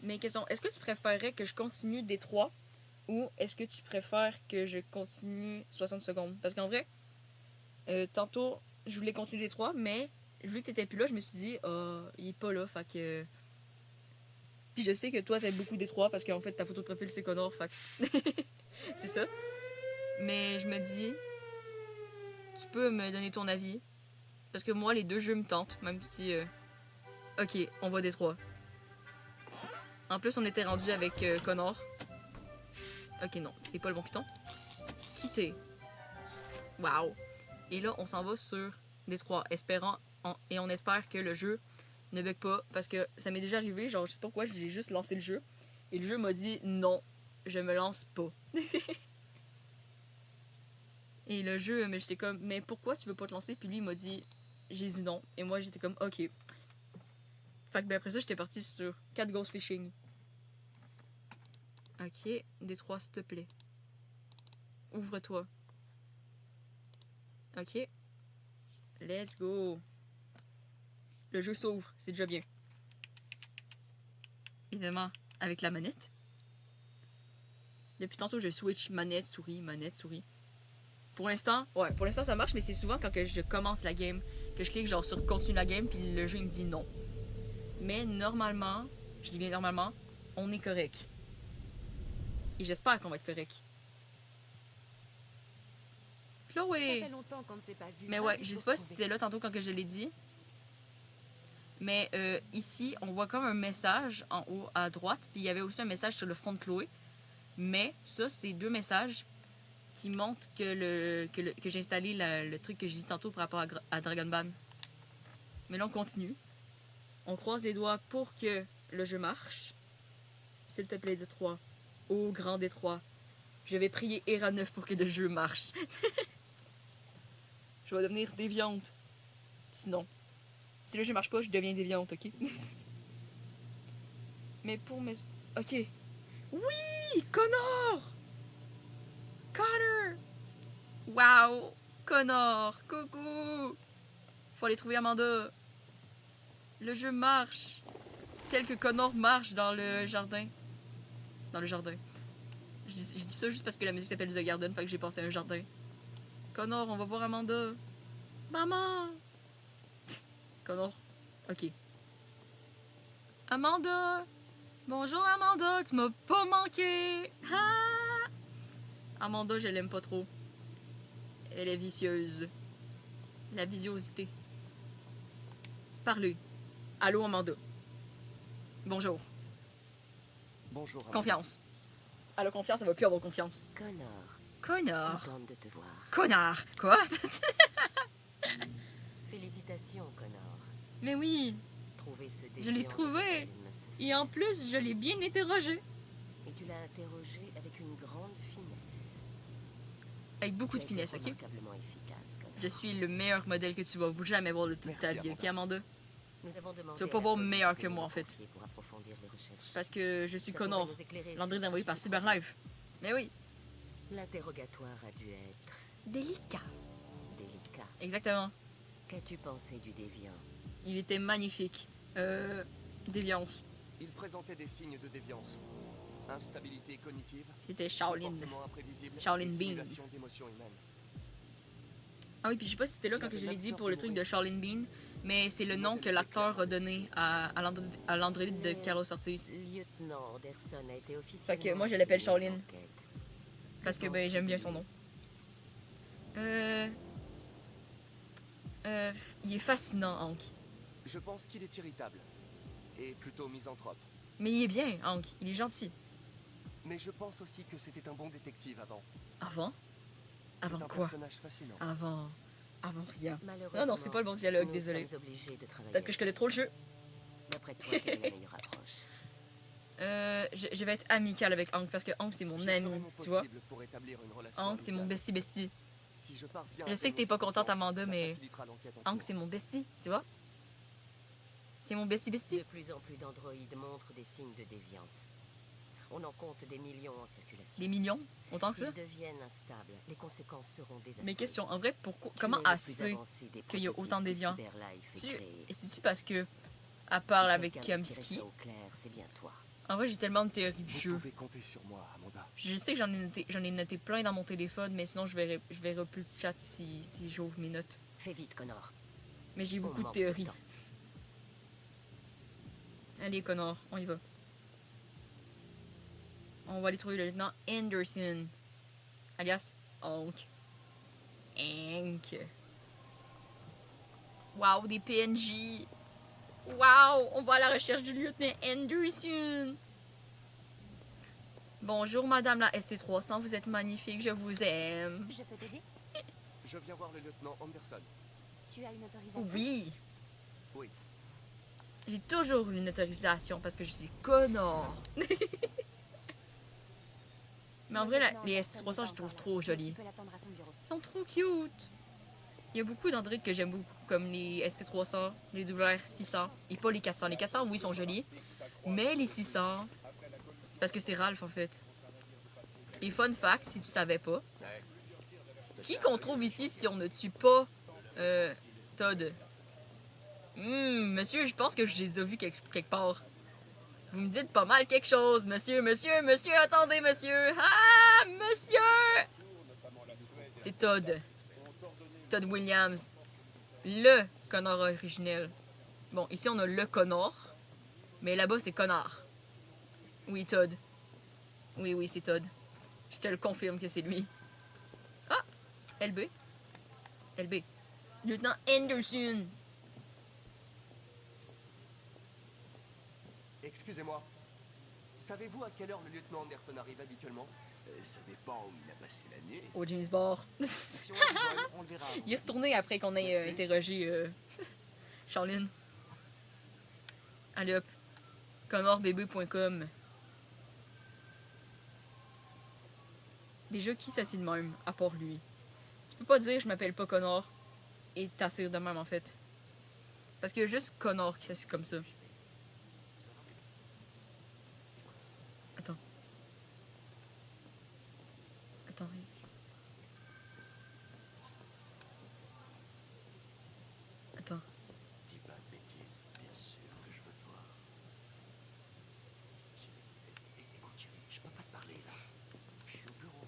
Mais question, est-ce que tu préférerais que je continue Détroit ou est-ce que tu préfères que je continue 60 secondes? Parce qu'en vrai, tantôt, je voulais continuer Détroit, mais vu que t'étais plus là, je me suis dit, il est pas là, fait que. Puis je sais que toi, t'aimes beaucoup Détroit parce qu'en fait, ta photo de profil, c'est Connor, fait que c'est ça. Mais je me dis, tu peux me donner ton avis. Parce que moi, les deux jeux me tentent, même si. Ok, on va Détroit. En plus, on était rendu avec Connor. Ok, non, c'est pas le bon piton. Quitter. Waouh. Et là, on s'en va sur Détroit, et on espère que le jeu ne bug pas, parce que ça m'est déjà arrivé, genre, je sais pas pourquoi, j'ai juste lancé le jeu, et le jeu m'a dit non, je me lance pas. Et le jeu, mais j'étais comme, mais pourquoi tu veux pas te lancer? Puis lui, il m'a dit, j'ai dit non, et moi, j'étais comme, ok. Fait que ben après ça, j'étais parti sur 4 Ghost Fishing. Ok, Détroit, s'il te plaît. Ouvre-toi. Ok. Let's go. Le jeu s'ouvre, c'est déjà bien. Évidemment, avec la manette. Depuis tantôt, je switch manette, souris. Pour l'instant, ça marche, mais c'est souvent quand que je commence la game, que je clique genre sur continue la game, puis le jeu il me dit non. Mais normalement, je dis bien normalement, on est correct. Et j'espère qu'on va être correct. Chloé! Mais ouais, je sais pas si c'était là tantôt quand que je l'ai dit. Mais ici, on voit comme un message en haut à droite, puis il y avait aussi un message sur le front de Chloé. Mais ça, c'est 2 messages qui montrent que j'ai installé le truc que j'ai dit tantôt par rapport à Dragon Ball. Mais là, on continue. On croise les doigts pour que le jeu marche. S'il te plaît, Détroit. Ô grand Détroit. Je vais prier Hera 9 pour que le jeu marche. Je vais devenir déviante. Sinon, si le jeu marche pas, je deviens déviante, ok? Mais pour mes... Ok. Oui! Connor! Connor! Wow! Connor! Coucou! Faut aller trouver Amanda. Le jeu marche. Tel que Connor marche dans le jardin. Dans le jardin. Je dis ça juste parce que la musique s'appelle The Garden, fait que j'ai pensé à un jardin. Connor, on va voir Amanda. Maman! Connor. Ok. Amanda! Bonjour Amanda, tu m'as pas manqué! Ah! Amanda, je l'aime pas trop. Elle est vicieuse. La viciosité. Parlez. Allô Amanda. Bonjour. Bonjour. Amanda. Confiance. Alors confiance, elle va plus avoir confiance. Connor. Contente de te voir. Connard. Quoi? Félicitations, Connor. Mais oui. Trouver ce Je l'ai déviant trouvé. de Bethlehem, ça Et en plus, je l'ai bien interrogé. Et tu l'as interrogé avec une grande finesse. Avec beaucoup de Tu as été finesse, ok? remarquablement efficace, Connor. Je suis le meilleur modèle que tu vas jamais voir de toute ta vie, ok Amanda? Nous avons demandé Tu vas pas à la voir police meilleur de que nous moi en fait. confier pour approfondir les recherches. Parce que je suis Ça Connor. pourrait nous éclairer L'André sur envoyé ce par qui se Cyberlife. Mais oui. L'interrogatoire a dû être Délicat. délicat. Exactement. Qu'as-tu pensé du déviant? Il était magnifique. Déviance. Il présentait des signes de déviance. Instabilité cognitive, C'était Shaolin. comportement imprévisible, Shaolin et Bean. simulation d'émotions humaines. Ah oui, puis je sais pas si c'était là quand que je l'ai dit pour le truc de Shaolin Bean, mais c'est le nom que l'acteur a donné à l'André de Carlos Ortiz. Lieutenant Anderson a été officiellement... Fait que moi, je l'appelle assigné à Shaolin. l'enquête. Parce que ben j'aime bien son nom. Il est fascinant, Hank. Je pense qu'il est irritable. Et plutôt misanthrope. Mais il est bien, Hank. Il est gentil. Mais je pense aussi que c'était un bon détective avant. Avant? C'est Avant un quoi? personnage fascinant. Avant rien. Malheureusement, Non, c'est pas le bon dialogue, nous désolé. sommes obligés de travailler. Peut-être que je connais trop le jeu. D'après toi, quelle est la meilleure approche? Je vais être amicale avec Hank parce que Hank c'est mon Je ferai ami, mon tu vois. possible pour établir une relation Hank c'est mon amicale. bestie. Si je parviens Je à sais que t'es gagner pas sa contente, confiance, Amanda, ça mais facilitera l'enquête en Hank cours. c'est mon bestie, tu vois. C'est mon bestie. De plus en plus d'androïdes montrent des signes de déviance. On en compte des millions en circulation. Des millions, autant que ça. S'ils deviennent instables, les conséquences seront désastreuses. Mais question, en vrai, pourquoi, Tu comment es le plus assez avancé des qu'il y a prototypes autant de que déviants? Cyberlife ait créés. Et c'est-tu parce que, à part Si avec quelqu'un peut tirer Kamsky, ça au clair, c'est bien toi. En vrai, j'ai tellement de théories du Vous jeu. pouvez compter sur moi, Amanda. Je sais que j'en ai noté plein dans mon téléphone, mais sinon je verrai plus le chat si j'ouvre mes notes. Fais vite, Connor. Mais j'ai On beaucoup de manque théories. temps. Allez, Connor, on y va. On va aller trouver le lieutenant Anderson. Alias Hank. Hank. Wow, des PNJ. Wow, on va à la recherche du lieutenant Anderson. Bonjour, madame la SC300, vous êtes magnifique, je vous aime. Je peux t'aider? Je viens voir le lieutenant Anderson. Tu as une autorisation? Oui. Oui. J'ai toujours eu une autorisation parce que je suis Connor. Mais en vrai, les SC300, je les trouve trop jolis. Tu peux l'attendre à son bureau. Ils sont trop cute. Il y a beaucoup d'androïdes que j'aime beaucoup, comme les ST300, les WR600, et pas les 400. Les 400, oui, ils sont jolis. Mais les 600, c'est parce que c'est Ralph, en fait. Et fun fact, si tu savais pas, qui qu'on trouve ici si on ne tue pas Todd? Monsieur, je pense que je les ai vus quelque part. Vous me dites pas mal quelque chose, monsieur, attendez, monsieur. Ah, monsieur! C'est Todd. Todd Williams. Le Connor originel. Bon, ici on a le Connor. Mais là-bas c'est Connor. Oui, Todd. Oui, c'est Todd. Je te le confirme que c'est lui. Ah! LB. Lieutenant Anderson. Excusez-moi. Savez-vous à quelle heure le lieutenant Anderson arrive habituellement? Ça dépend où il a passé la nuit. Au James Bar. Si on le voit, on le verra. Il est retourné après qu'on ait Merci. interrogé Charline. Allez hop. ConnorBB.com. Déjà, qui s'assied de même, à part lui? Tu peux pas dire je m'appelle pas Connor et t'assire de même en fait. Parce qu'il y a juste Connor qui s'assied comme ça. Attends. Attends. Dis pas de bêtises, bien sûr que je veux te voir. Écoute, chérie, je peux pas te parler là. Je suis au bureau.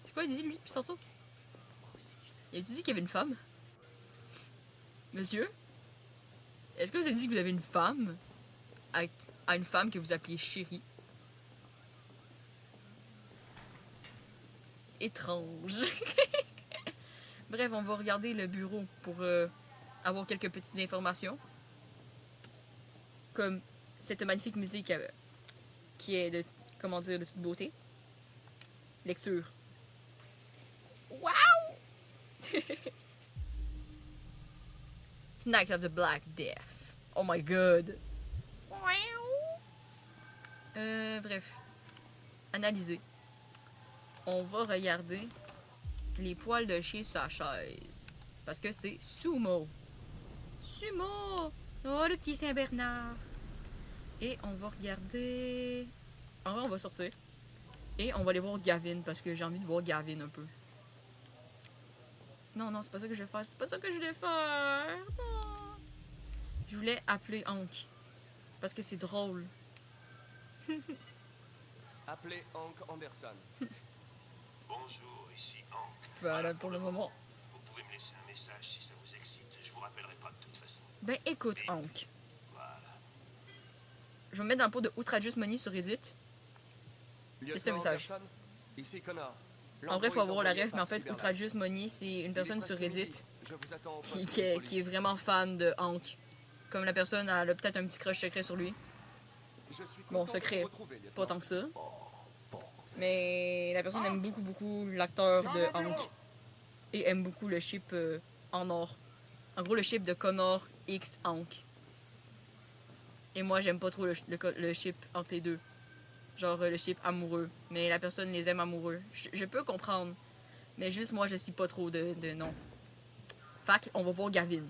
C'est quoi il dit lui depuis tantôt? Moi aussi, Il a-tu dit qu'il y avait une femme? Monsieur? Est-ce que vous avez dit que vous avez une femme? À une femme que vous appelez chérie? Étrange. Bref, on va regarder le bureau pour avoir quelques petites informations. Comme cette magnifique musique qui est de, comment dire, de toute beauté. Lecture. Wow! Knight of the Black Death. Oh my god. Bref. Analyser. On va regarder les poils de chez sa chaise. Parce que c'est Sumo. Sumo! Oh, le petit Saint-Bernard. Et on va regarder... En vrai, on va sortir. Et on va aller voir Gavin, parce que j'ai envie de voir Gavin un peu. Non, c'est pas ça que je vais faire. C'est pas ça que je voulais faire. Non. Je voulais appeler Hank. Parce que c'est drôle. Appelez Hank Anderson. bonjour, ici Hank. Voilà pour le moment. Vous pouvez me laisser un message si ça vous excite. Je vous rappellerai pas de toute façon. Ben écoute, Hank. Voilà. Je vais me mettre dans le pot de Outrageous Money sur Reddit. Laissez un Lieutenant message. Anderson, ici Connor. En vrai, faut avoir la ref, mais en fait, Cyberlife. Outrageous Money, c'est une personne sur Reddit Je vous attends au qui, poste qui de est, police. qui est vraiment fan de Hank. Comme la personne, elle a peut-être un petit crush secret sur lui. Je suis Bon, content de secret, vous retrouver, lieutenant. pas tant que ça. Mais la personne aime beaucoup l'acteur de Hank. Et aime beaucoup le chip en or. En gros, le chip de Connor X Hank. Et moi, j'aime pas trop le chip entre les deux. Genre le chip amoureux. Mais la personne les aime amoureux. Je peux comprendre. Mais juste moi, je suis pas trop de non. Fait qu'on va voir Gavin.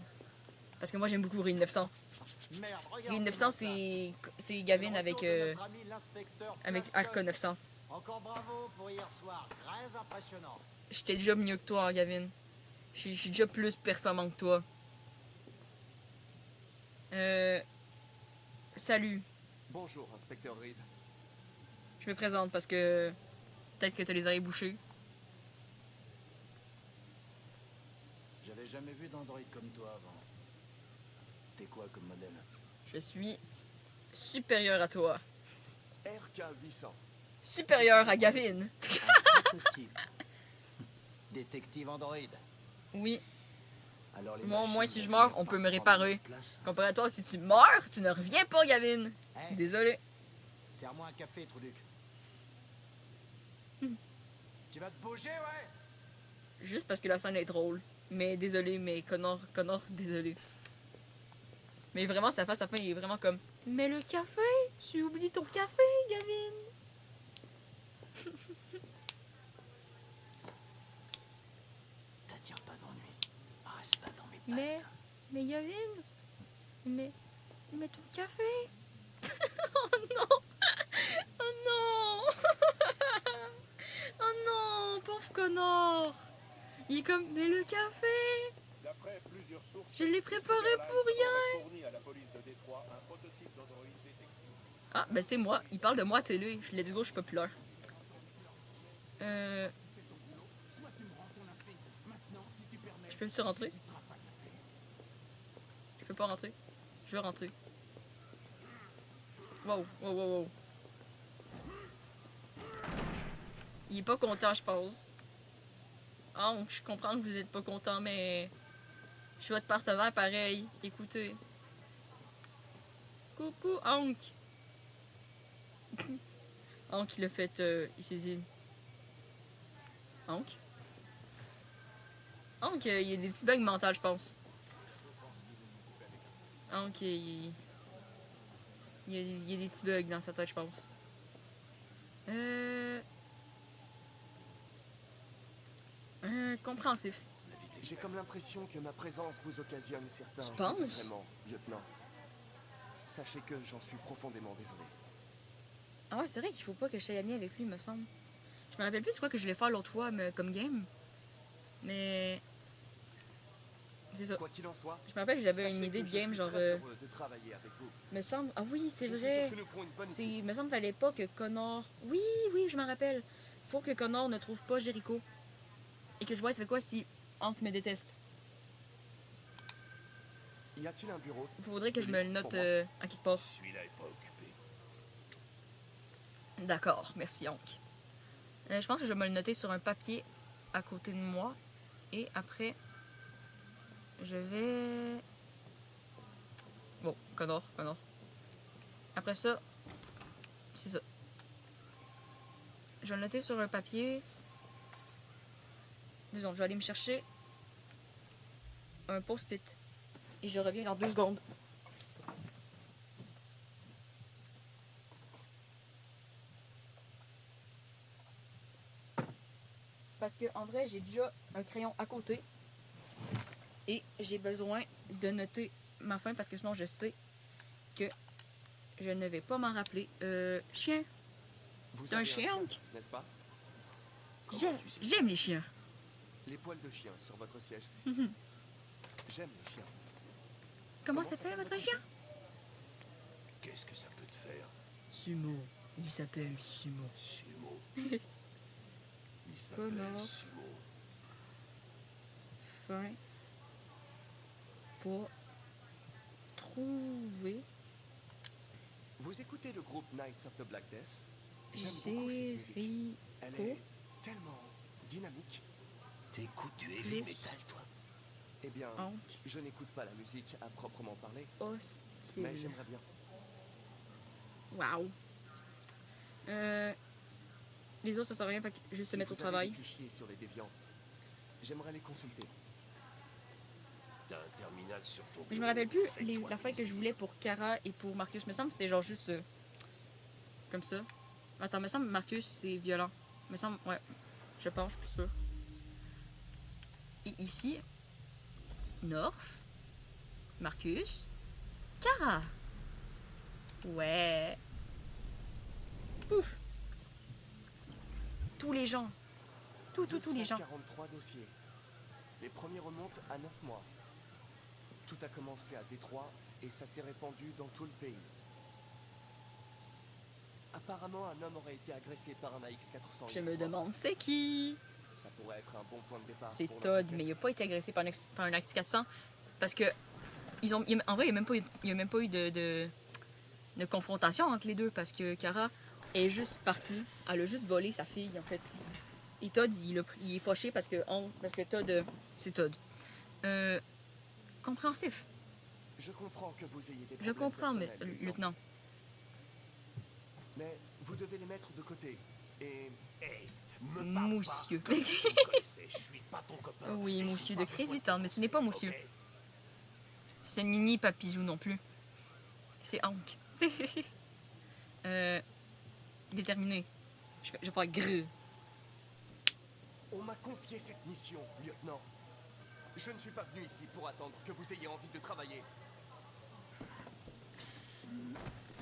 Parce que moi, j'aime beaucoup Ring 900. Ring 900, c'est Gavin avec Arca 900. Encore bravo pour hier soir, très impressionnant. J'étais déjà mieux que toi, Gavin. Je suis déjà plus performant que toi. Salut. Bonjour, inspecteur Reed. Je me présente parce que peut-être que t'as les oreilles bouchées. J'avais jamais vu d'androïde comme toi avant. T'es quoi comme modèle? Je suis supérieur à toi. RK-800. Supérieur à Gavin. Un prototype. Détective androïde. Oui. Alors les Moi, au machines moins, si je vont meurs, finir on par peut me prendre réparer. notre place. Comparé à toi, si tu meurs, tu ne reviens pas, Gavin. Hey, Désolé. serre-moi un café, Truduc. Tu vas te bouger, ouais? Juste parce que la scène est drôle. Mais désolé, mais Connor, désolé. Mais vraiment, sa face à fin, il est vraiment comme... Mais le café! Tu oublies ton café, Gavin! T'attires pas d'ennui. Reste pas dans mes pattes. Mais Gavin... Mais ton café! Oh non! Oh non! Oh non! Pauvre Connor! Il est comme... Mais le café! D'après plusieurs sources, Je l'ai préparé pour rien! fourni à la police de Détroit un prototype d'androïde détective. Ah, ben c'est moi. Il parle de moi à télé. Je l'ai dit, je suis populaire. Je peux-tu rentrer? Je peux pas rentrer. Je veux rentrer. Wow, wow, wow, wow. Il est pas content, je pense. Ah, je comprends que vous êtes pas content, mais... Je suis votre partenaire pareil. Écoutez. Coucou, Hank. Hank, il a fait... il s'est dit... Hank? Hank, il y a des petits bugs mentaux, je pense. Hank, il y a des petits bugs dans sa tête, je pense. Compréhensif. J'ai comme l'impression que ma présence vous occasionne certains Tu penses? désagréments, lieutenant. Sachez que j'en suis profondément désolé. Ah ouais, c'est vrai qu'il faut pas que je sois ami avec lui, me semble. Je me rappelle plus c'est quoi que je voulais faire l'autre fois comme game. Mais... C'est ça. Quoi qu'il en soit, Je me rappelle que j'avais une sachez idée que de je game, suis genre... très heureux de travailler avec vous. me semble... Ah oui, c'est Je suis vrai. sûr que nous ferons une bonne C'est... équipe. Me semble qu'il fallait pas que Connor... Oui, je m'en rappelle. Faut que Connor ne trouve pas Jericho. Et que je vois, ça fait quoi si Hank me déteste. Y a-t-il un bureau? Il faudrait que je me le note Pour moi. à quelque part. Celui-là est pas occupé. D'accord, merci Hank. Je pense que je vais me le noter sur un papier à côté de moi. Et après, je vais... Bon, Connor. Après ça, c'est ça. Je vais le noter sur un papier. Disons, je vais aller me chercher un post-it. Et je reviens dans 2 secondes. Parce que en vrai, j'ai déjà un crayon à côté. Et j'ai besoin de noter ma fin parce que sinon je sais que je ne vais pas m'en rappeler. Chien. Vous T'as un avez chien, Hank? n'est-ce pas? J'aime les chiens. Les poils de chien sur votre siège. J'aime les chiens. Comment s'appelle votre chien? Qu'est-ce que ça peut te faire? Sumo. Il s'appelle Sumo. Sumo. Il s'appelle Connor. Sumo. Fin. Pas trouver. Vous écoutez le groupe Knights of the Black Death? J'aime beaucoup cette musique. Jericho. Elle est tellement dynamique. T'écoutes du heavy metal, toi? Eh bien, Hank. je n'écoute pas la musique à proprement parler, mais Hostile. j'aimerais bien. Wow. Les autres, ça sert à rien, fait que juste se Si mettre au vous avez travail. des fichiers sur les déviants, j'aimerais les consulter. T'as un terminal sur ton Mais je me bureau. rappelle plus Fais-toi la fois que je plaisir. voulais pour Kara et pour Marcus. Me semble que c'était genre juste comme ça. Attends, me semble Marcus c'est violent. Me semble, ouais. Je pense, je suis plus sûre. Et ici, North, Marcus, Kara. Ouais. Pouf. Tous les gens. Tous les gens. 243 dossiers. Les premiers remontent à 9 mois. Tout a commencé à Détroit et ça s'est répandu dans tout le pays. À Apparemment, un homme aurait été agressé par un AX-400. Je me demande c'est qui? Ça pourrait être un bon point de départ. C'est pour Todd, l'enquête. mais il a pas été agressé par un Acte 400 parce que en vrai, il n'y a même pas eu de confrontation entre les deux parce que Kara est juste partie. Elle a juste volé sa fille, en fait. Et Todd, il est fâché parce que Todd, c'est Todd. Compréhensif. Je comprends que vous ayez des Je problèmes comprends, mais, personnels, lieutenant. Mais vous devez les mettre de côté. Et Hey, me parle Moussieu. pas comme si tu me connaissais, je suis pas ton copain. Oui, Et j'ai Moussieu pas de besoin Crazy Town, mais ce n'est pas Moussieu. ok? C'est Nini Papizou non plus. C'est Hank. Déterminé. Je vais faire grrr. on m'a confié cette mission, lieutenant. Je ne suis pas venu ici pour attendre que vous ayez envie de travailler.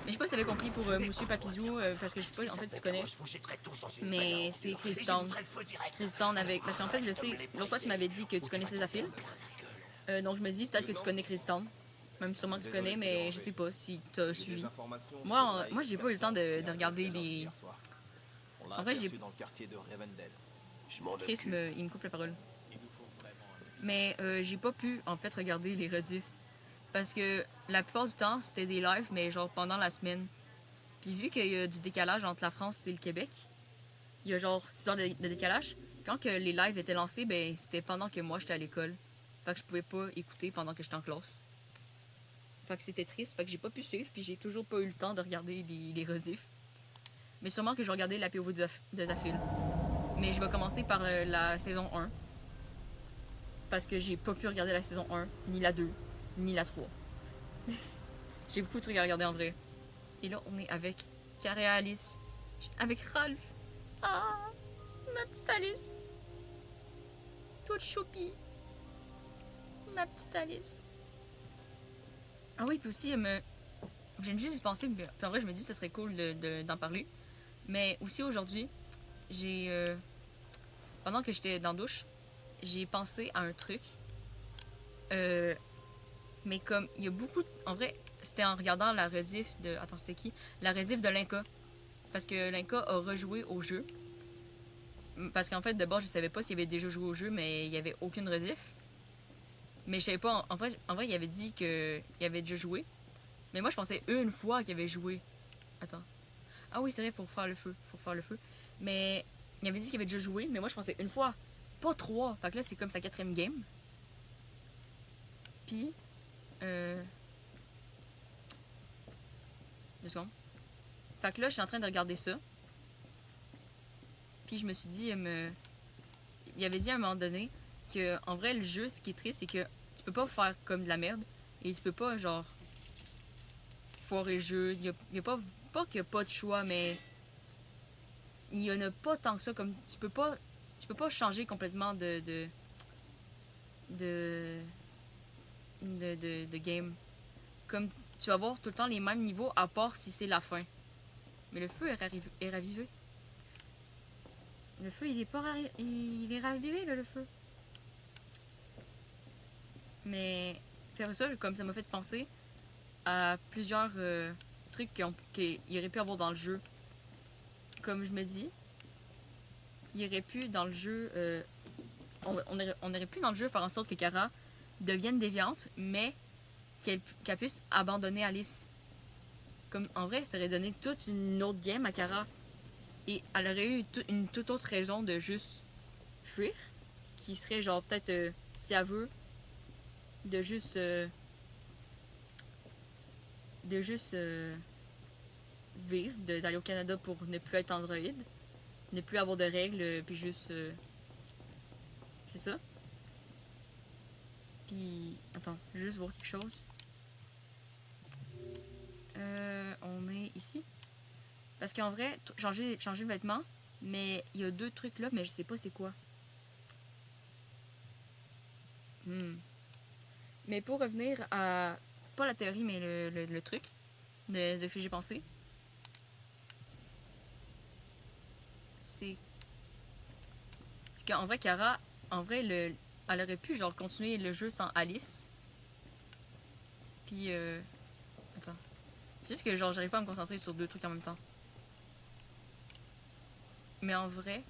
Mais je sais pas si t'avais compris pour Moussieu Papizou, parce que je sais pas, en fait, si tu connais. Je vous jetterai tous dans une Mais baignoire c'est pure, Crazy et Town. j'éviterai le feu direct. Crazy Town avec. Parce qu'en fait, je sais, l'autre fois, tu m'avais dit que tu connaissais Zafil. Donc, je me dis peut-être que tu connais Crazy Town. Même sûrement que tu connais, mais je sais pas si tu as suivi. Moi, j'ai pas eu le temps de regarder les. En vrai, j'ai. dans le quartier de Rivendell. Je m'en Chris, occupe. il me coupe la parole. Mais j'ai pas pu, en fait, regarder les rediffs. Parce que la plupart du temps, c'était des lives, mais genre pendant la semaine. Puis vu qu'il y a du décalage entre la France et le Québec, il y a genre 6 heures de décalage. Quand que les lives étaient lancés, ben c'était pendant que moi j'étais à l'école. Fait que je pouvais pas écouter pendant que j'étais en classe. Fait que c'était triste, fait que j'ai pas pu suivre, puis j'ai toujours pas eu le temps de regarder les rediffs. Mais sûrement que je vais regarder la POV de Zafil. Mais je vais commencer par la saison 1. Parce que j'ai pas pu regarder la saison 1, ni la 2, ni la 3. J'ai beaucoup de trucs à regarder en vrai. Et là, on est avec Kara et Alice. Avec Ralph. Ah, ma petite Alice. Toute choupie. Ma petite Alice. Ah oui, puis aussi, je viens juste d'y penser, puis en vrai, je me dis que ce serait cool d'en parler. Mais aussi aujourd'hui, j'ai... pendant que j'étais dans la douche, j'ai pensé à un truc. Mais comme, il y a beaucoup... En vrai, c'était en regardant la rediff de... Attends, c'était qui? La rediff de Linka. Parce que Linka a rejoué au jeu. Parce qu'en fait, de base, je savais pas s'il avait déjà joué au jeu, mais il y avait aucune rediff. Mais je savais pas... En vrai, il avait dit qu'il avait déjà joué. Mais moi, je pensais une fois qu'il avait joué. Attends. Ah oui, c'est vrai, faut faire le feu. Mais il avait dit qu'il avait déjà joué, mais moi, je pensais une fois. Pas 3. Fait que là, c'est comme sa 4e game. Puis... 2 secondes. Fait que là, je suis en train de regarder ça. Puis je me suis dit... Il avait dit à un moment donné que, en vrai, le jeu, ce qui est triste, c'est que tu peux pas faire comme de la merde. Et tu peux pas, genre... foirer le jeu. Il y a pas... Pas qu'il y a pas de choix, mais... Il y en a pas tant que ça. Comme tu peux pas changer complètement de game. Comme tu vas avoir tout le temps les mêmes niveaux, à part si c'est la fin. Mais le feu est ravivé. Le feu, il est pas il est ravivé, là, le feu. Mais faire ça, comme ça m'a fait penser à plusieurs trucs qu'il aurait pu avoir dans le jeu. Comme je me dis, il aurait pu dans le jeu... on aurait pu dans le jeu faire en sorte que Kara devienne déviante, mais qu'elle puisse abandonner Alice. Comme en vrai, ça aurait donné toute une autre game à Kara. Et elle aurait eu une toute autre raison de juste fuir. Qui serait genre peut-être, si elle veut, de juste vivre, d'aller au Canada pour ne plus être androïde, ne plus avoir de règles, puis juste... c'est ça. Puis, attends, je vais juste voir quelque chose. On est ici. Parce qu'en vrai, changer de vêtements, mais il y a 2 trucs là, mais je sais pas c'est quoi. Mais pour revenir à... Pas la théorie, mais le truc de ce que j'ai pensé. C'est qu'en vrai, Kara, elle aurait pu genre continuer le jeu sans Alice. Puis, attends. Juste que genre, j'arrive pas à me concentrer sur 2 trucs en même temps. Mais en vrai,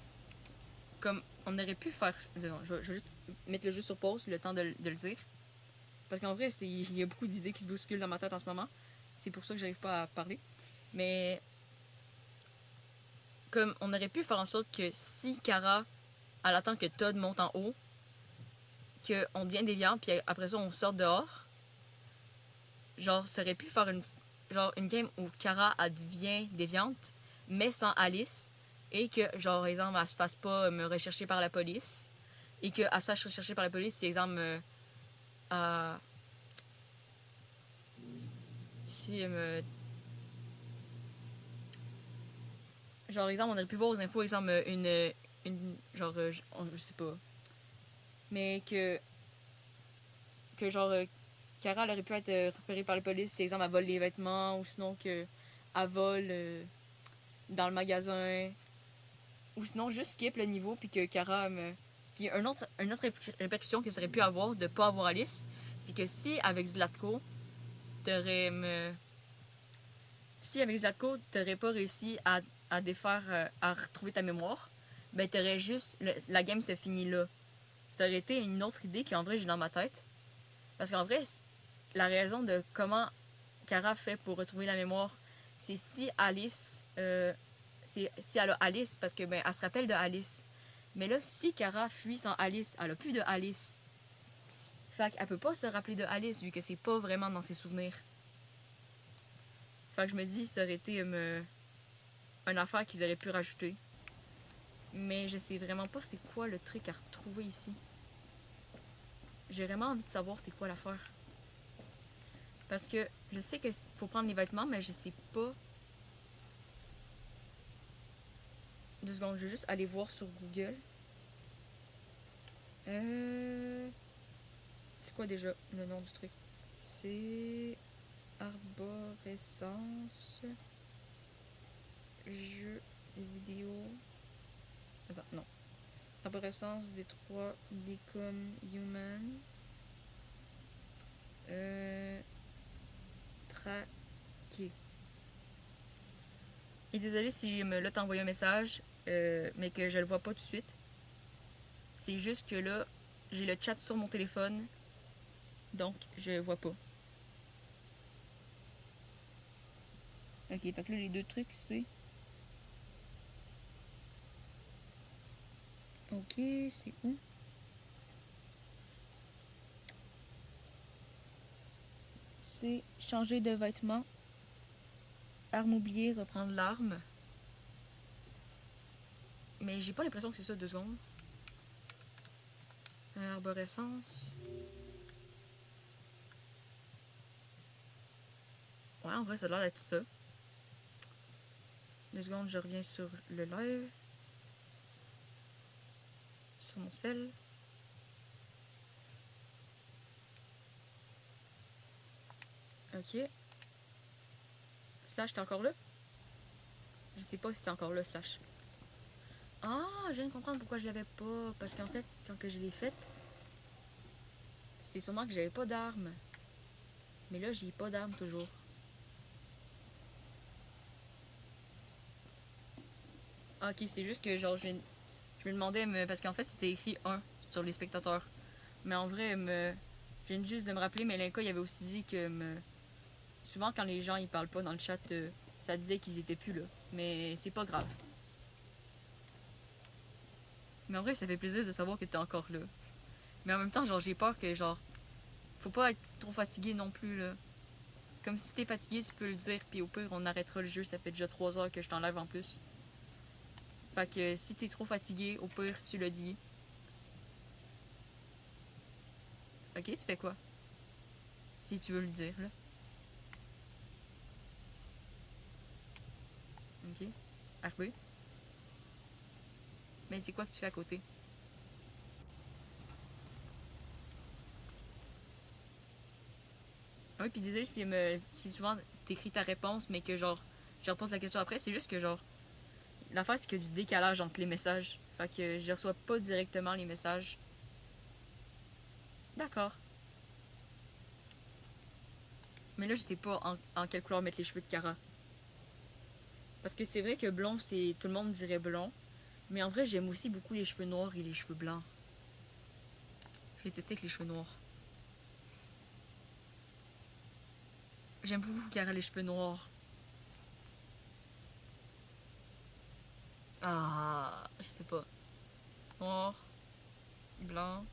comme on aurait pu faire... Non, je vais juste mettre le jeu sur pause, le temps de le dire. Parce qu'en vrai, il y a beaucoup d'idées qui se bousculent dans ma tête en ce moment. C'est pour ça que j'arrive pas à parler. Mais comme on aurait pu faire en sorte que si Kara, elle attend que Todd monte en haut, qu'on devient déviant, puis après ça, on sort dehors. Genre, ça aurait pu faire une game où Kara, elle devient déviante, mais sans Alice. Et que, genre, exemple, elle se fasse pas me rechercher par la police. Et qu'elle se fasse rechercher par la police, si, exemple, si genre, exemple, on aurait pu voir aux infos, exemple, genre, je sais pas. Mais que genre, Kara, elle aurait pu être repérée par la police, si, exemple, elle vole les vêtements, ou sinon qu'elle vole dans le magasin. Ou sinon, juste skip le niveau, puis que Kara Puis une autre répercussion que ça aurait pu avoir de pas avoir Alice, c'est que si avec Zlatko, si avec Zlatko, t'aurais pas réussi à défaire, à retrouver ta mémoire, ben t'aurais juste... la game se finit là. Ça aurait été une autre idée qu'en vrai j'ai dans ma tête. Parce qu'en vrai, la raison de comment Kara fait pour retrouver la mémoire, c'est si Alice... si elle a Alice, parce que ben elle se rappelle de Alice. Mais là, si Kara fuit sans Alice, elle a plus de Alice. Fait qu'elle peut pas se rappeler de Alice, vu que c'est pas vraiment dans ses souvenirs. Fait que je me dis, ça aurait été une affaire qu'ils auraient pu rajouter. Mais je sais vraiment pas c'est quoi le truc à retrouver ici. J'ai vraiment envie de savoir c'est quoi l'affaire. Parce que je sais qu'il faut prendre les vêtements, mais je sais pas. 2 secondes, je vais juste aller voir sur Google. C'est quoi déjà le nom du truc? C'est arborescence jeux vidéo. Attends, non. Arborescence des 3 Become Human. Traquer. Et désolé si là t'as envoyé un message, mais que je le vois pas tout de suite. C'est juste que là, j'ai le chat sur mon téléphone, donc je vois pas. Ok, fait que là, les 2 trucs, c'est... Ok, c'est où? C'est changer de vêtements. Arme oubliée, reprendre l'arme. Mais j'ai pas l'impression que c'est ça, 2 secondes. Arborescence. Ouais, en vrai, ça a l'air d'être tout ça. 2 secondes, je reviens sur le live. Sur mon cell. Ok. Slash, t'es encore là? Je sais pas si t'es encore là, Slash. Ah, je viens de comprendre pourquoi je l'avais pas. Parce qu'en fait, quand que je l'ai faite, c'est sûrement que j'avais pas d'armes. Mais là, j'ai pas d'armes toujours. Ah, ok, c'est juste que genre, je me demandais, parce qu'en fait, c'était écrit 1 sur les spectateurs. Mais en vrai, je viens juste de me rappeler, mais Lenka, il avait aussi dit que souvent, quand les gens ils parlent pas dans le chat, ça disait qu'ils étaient plus là. Mais c'est pas grave. Mais en vrai, ça fait plaisir de savoir que t'es encore là. Mais en même temps, genre, j'ai peur que, genre, faut pas être trop fatigué non plus, là. Comme si t'es fatigué, tu peux le dire, puis au pire, on arrêtera le jeu. Ça fait déjà 3 heures que je t'enlève en plus. Fait que si t'es trop fatigué, au pire, tu le dis. Ok, tu fais quoi? Si tu veux le dire, là. Ok. RB. Mais c'est quoi que tu fais à côté? Ah oui, puis désolé si souvent t'écris ta réponse, mais que genre, je repose la question après. C'est juste que genre, l'affaire c'est qu'il y a du décalage entre les messages. Fait que je reçois pas directement les messages. D'accord. Mais là, je sais pas en quelle couleur mettre les cheveux de Kara. Parce que c'est vrai que blond, c'est tout le monde dirait blond. Mais en vrai, j'aime aussi beaucoup les cheveux noirs et les cheveux blancs. Je vais tester avec les cheveux noirs. J'aime beaucoup Kara les cheveux noirs. Ah, je sais pas. Noir, blanc,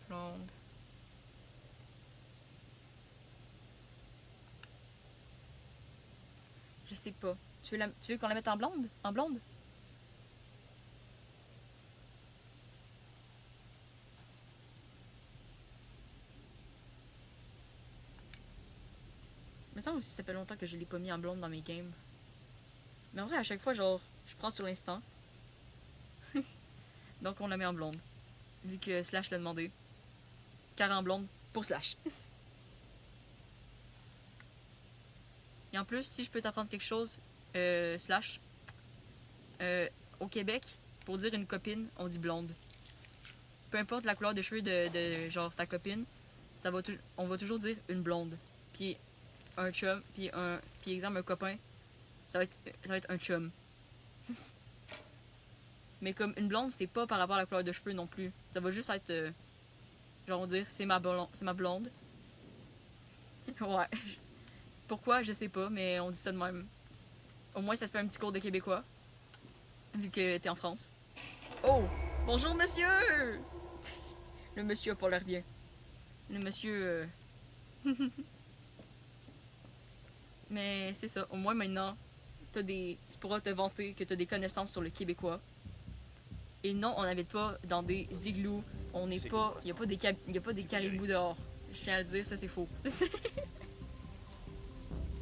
blonde. Je sais pas. Tu veux qu'on la mette en blonde? En blonde? Il me semble aussi que ça fait longtemps que je l'ai pas mis en blonde dans mes games. Mais en vrai, à chaque fois, genre, je prends sur l'instant. Donc on la met en blonde. Vu que Slash l'a demandé. Car en blonde pour Slash. Et en plus, si je peux t'apprendre quelque chose, Slash, au Québec, pour dire une copine, on dit blonde. Peu importe la couleur de cheveux de genre ta copine, on va toujours dire une blonde. Puis un chum, puis exemple un copain, ça va être un chum. Mais comme une blonde, c'est pas par rapport à la couleur de cheveux non plus. Ça va juste être genre dire c'est ma blonde. Ouais. Pourquoi, je sais pas, mais on dit ça de même. Au moins, ça te fait un petit cours de québécois. Vu que t'es en France. Oh! Bonjour, monsieur! Le monsieur a pas l'air bien. Le monsieur... Mais c'est ça. Au moins, maintenant, tu pourras te vanter que t'as des connaissances sur le québécois. Et non, on n'habite pas dans des igloos. On n'est pas... Il n'y a pas des caribous dehors. Je tiens à le dire, ça c'est faux.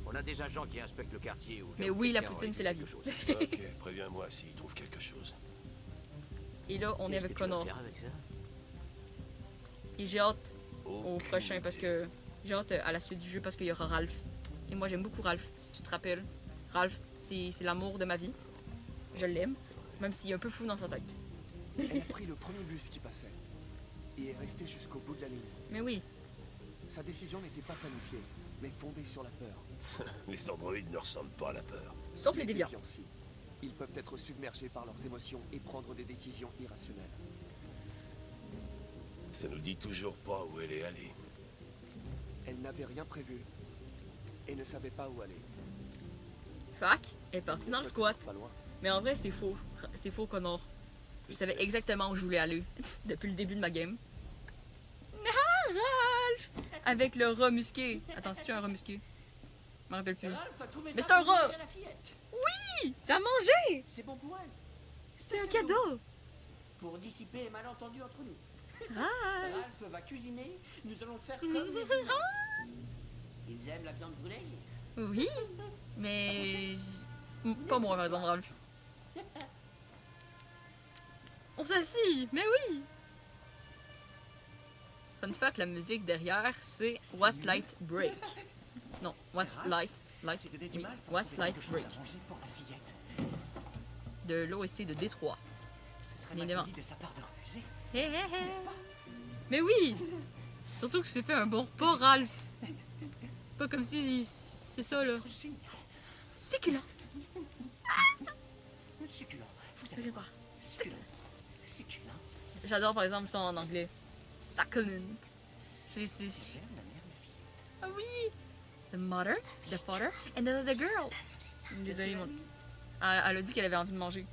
On a des agents qui inspectent le quartier. Mais oui, la poutine, c'est la vie. Ok, préviens-moi s'il trouve quelque chose. Et là, on est avec Connor. Et j'ai hâte au prochain parce que... J'ai hâte à la suite du jeu parce qu'il y aura Ralph. Et moi, j'aime beaucoup Ralph, si tu te rappelles. Ralph, c'est l'amour de ma vie. Je l'aime, même s'il est un peu fou dans sa tête. Elle a pris le premier bus qui passait et est restée jusqu'au bout de la ligne. Mais oui, Sa décision n'était pas planifiée, mais fondée sur la peur. Les androïdes ne ressentent pas à la peur. sauf les déviants. si. Ils peuvent être submergés par leurs émotions et prendre des décisions irrationnelles. Ça nous dit toujours pas où elle est allée. Elle n'avait rien prévu et ne savait pas où aller. Fac est parti dans le squat. Pas loin. Mais en vrai, c'est faux. C'est faux, Connor. Je savais exactement où je voulais aller depuis le début de ma game. Ah, Ralph! Avec le rat musqué. Attends, c'est-tu un rat musqué? Je me rappelle plus. Mais c'est un rat! Oui! Ça a mangé! C'est bon pour elle, C'est un cadeau! pour dissiper les malentendus entre nous. Ralph! Ralph va cuisiner, nous allons faire comme des humains. Ils aiment la viande brûlée. Oui, mais... Pas moi, madame Ralph. On s'assit, mais oui! Fun fact, la musique derrière, c'est What's Light Break. Non, What's Light... C'est donné du oui, mal pour What's trouver Light quelque chose Break. à manger pour ta fillette. De l'OST de Détroit. Ce serait Évidemment. mal poli de sa part de refuser, Hé hé hé! n'est-ce pas? Mais oui! Surtout que j'ai fait un bon repas, Ralph. C'est pas comme si... C'est ça, là. Génial. Succulent. Succulent. Vous Je allez vais voir. voir. Succulent. Succulent. J'adore, par exemple, ça en anglais. Succulent. C'est... J'aime la mère de fillette. Ah oui! The mother, the father, and the little girl. Désolée, mon... Elle a dit qu'elle avait envie de manger.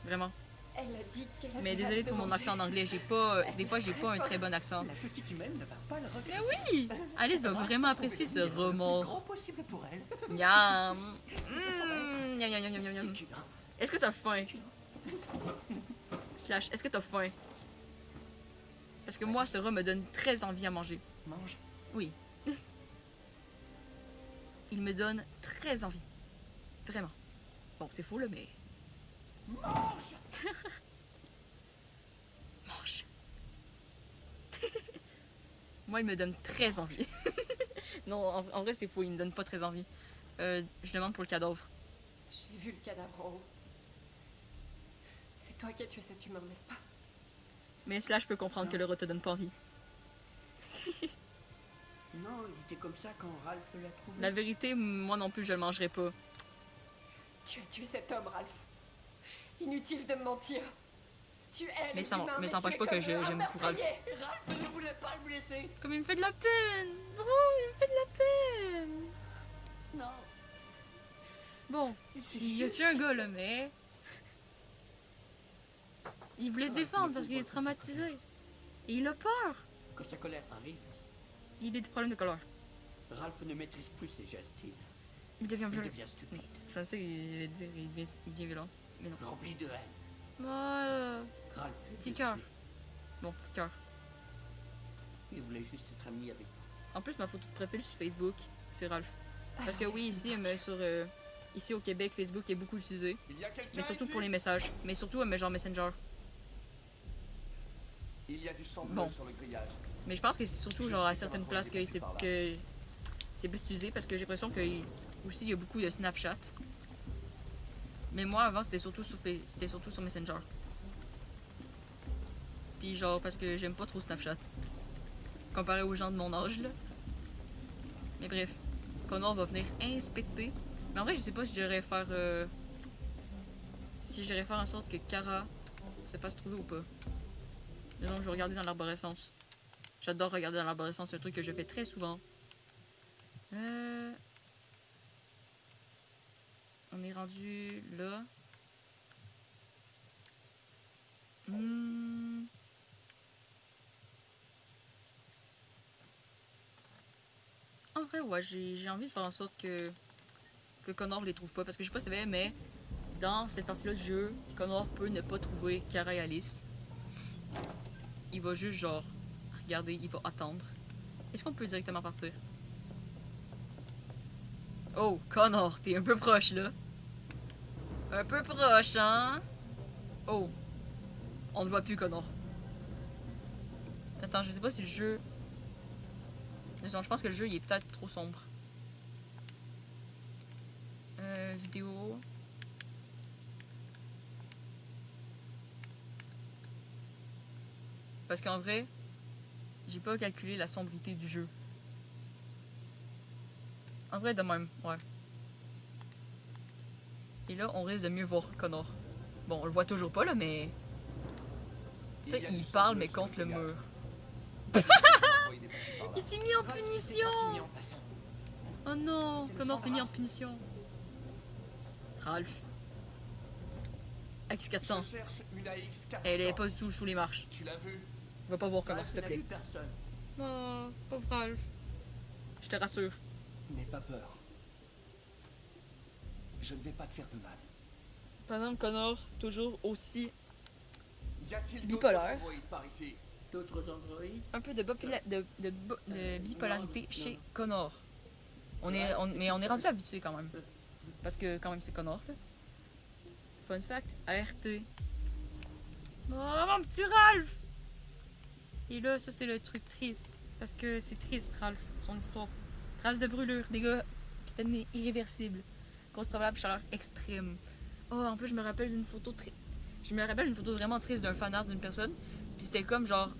Vraiment. Elle a dit qu'elle avait Mais désolée hâte de pour mon manger. accent en anglais. J'ai pas... Des fois, j'ai pas un très bon accent. La petite humaine ne va pas le regretter. Mais oui! Alice va vraiment apprécier ce Le plus roman. grand possible pour elle. Miam! Miam, miam, miam, miam, miam. Succulent. Est-ce que t'as faim? Slash, est-ce que t'as faim? Parce que moi, ce rat me donne très envie à manger. Mange. Oui. Il me donne très envie. Vraiment. Bon, c'est faux, là, mais... Mange. Mange. Moi, il me donne très envie. Non, en vrai, c'est faux. Il me donne pas très envie. Je demande pour le cadavre. J'ai vu le cadavre en haut. C'est toi qui as tué cet humain, n'est-ce pas? Mais Slash peut comprendre que le rat te donne pas envie. Non, il était comme ça quand Ralph l'a trouvé. La vérité, moi non plus, je le mangerai pas. Tu as tué cet homme, Ralph. Inutile de me mentir. Tu es Mais les ça humains, empêche tu es pas que comme j'aime un beaucoup Ralph. meurtrier. Ralph ne voulait pas le blesser. Comme il me fait de la peine. Bro, il me fait de la peine. Non. Bon, il a tué un gars là, mais... Il voulait se défendre parce qu'il est traumatisé. Et il a peur. Quand sa colère arrive, Il a des problèmes de colère. Ralph ne maîtrise plus ses gestes. Il devient Il violent. devient stupide, Je pensais qu'il allait dire il devient violent. Mais non. rempli de haine. Oh, Ralph est petit cœur. déçu. Bon, petit cœur. Il voulait juste être ami avec En plus, ma photo de profil sur Facebook, c'est Ralph. Parce que oui, ici, ici au Québec, Facebook est beaucoup utilisé. Il y a quelqu'un Mais surtout ici pour les messages. Mais surtout, genre Messenger. Il y a du sang bleu Bon. sur le grillage. Mais je pense que c'est surtout Je genre à suis certaines vraiment places que dépassé par là. c'est plus utilisé parce que j'ai l'impression que aussi il y a beaucoup de Snapchat. Mais moi avant c'était surtout sur Messenger. Puis genre parce que j'aime pas trop Snapchat. Comparé aux gens de mon âge là. Mais bref, Connor va venir inspecter. Mais en vrai je sais pas si j'aurais faire en sorte que Kara se fasse trouver ou pas. Donc je vais regarder dans l'arborescence. J'adore regarder dans l'arborescence, c'est un truc que je fais très souvent. On est rendu là. En vrai, ouais, j'ai envie de faire en sorte que Connor les trouve pas. Parce que je sais pas si c'est vrai, mais dans cette partie-là du jeu, Connor peut ne pas trouver Kara et Alice. Il va juste genre regarder, il va attendre. Est-ce qu'on peut directement partir? Oh, Connor, t'es un peu proche là. Un peu proche, hein? Oh. On ne voit plus Connor. Attends, je sais pas si le jeu... Non, je pense que le jeu il est peut-être trop sombre. Vidéo... Parce qu'en vrai, j'ai pas calculé la sombrité du jeu. En vrai, de même, ouais. Et là, on risque de mieux voir Connor. Bon, on le voit toujours pas là, mais... Tu sais, il parle, mais contre le mur. Il s'est mis en punition! Oh non, Connor s'est mis en punition. Ralph. X400. Je cherche une AX400. Elle est pas du tout sous les marches. Tu l'as vu? Va pas voir Connor, Ralph s'il te n'a plaît. vu personne. Oh, pauvre Ralph. Je te rassure. N'aie pas peur. Je ne vais pas te faire de mal. Par exemple, Connor, toujours aussi Y a-t-il d'autres Bipolaire. androïdes par ici? D'autres androïdes. un peu de bipolarité chez Connor. Mais on est rendu habitué quand même. Parce que quand même c'est Connor. Là. Fun fact, ART. Oh mon petit Ralph! Et là, ça c'est le truc triste. Parce que c'est triste, Ralph, son histoire. Traces de brûlure, dégâts cutanés irréversibles. Cause probable chaleur extrême. Oh, en plus, je me rappelle d'une photo vraiment triste d'un fanart d'une personne. Puis c'était comme genre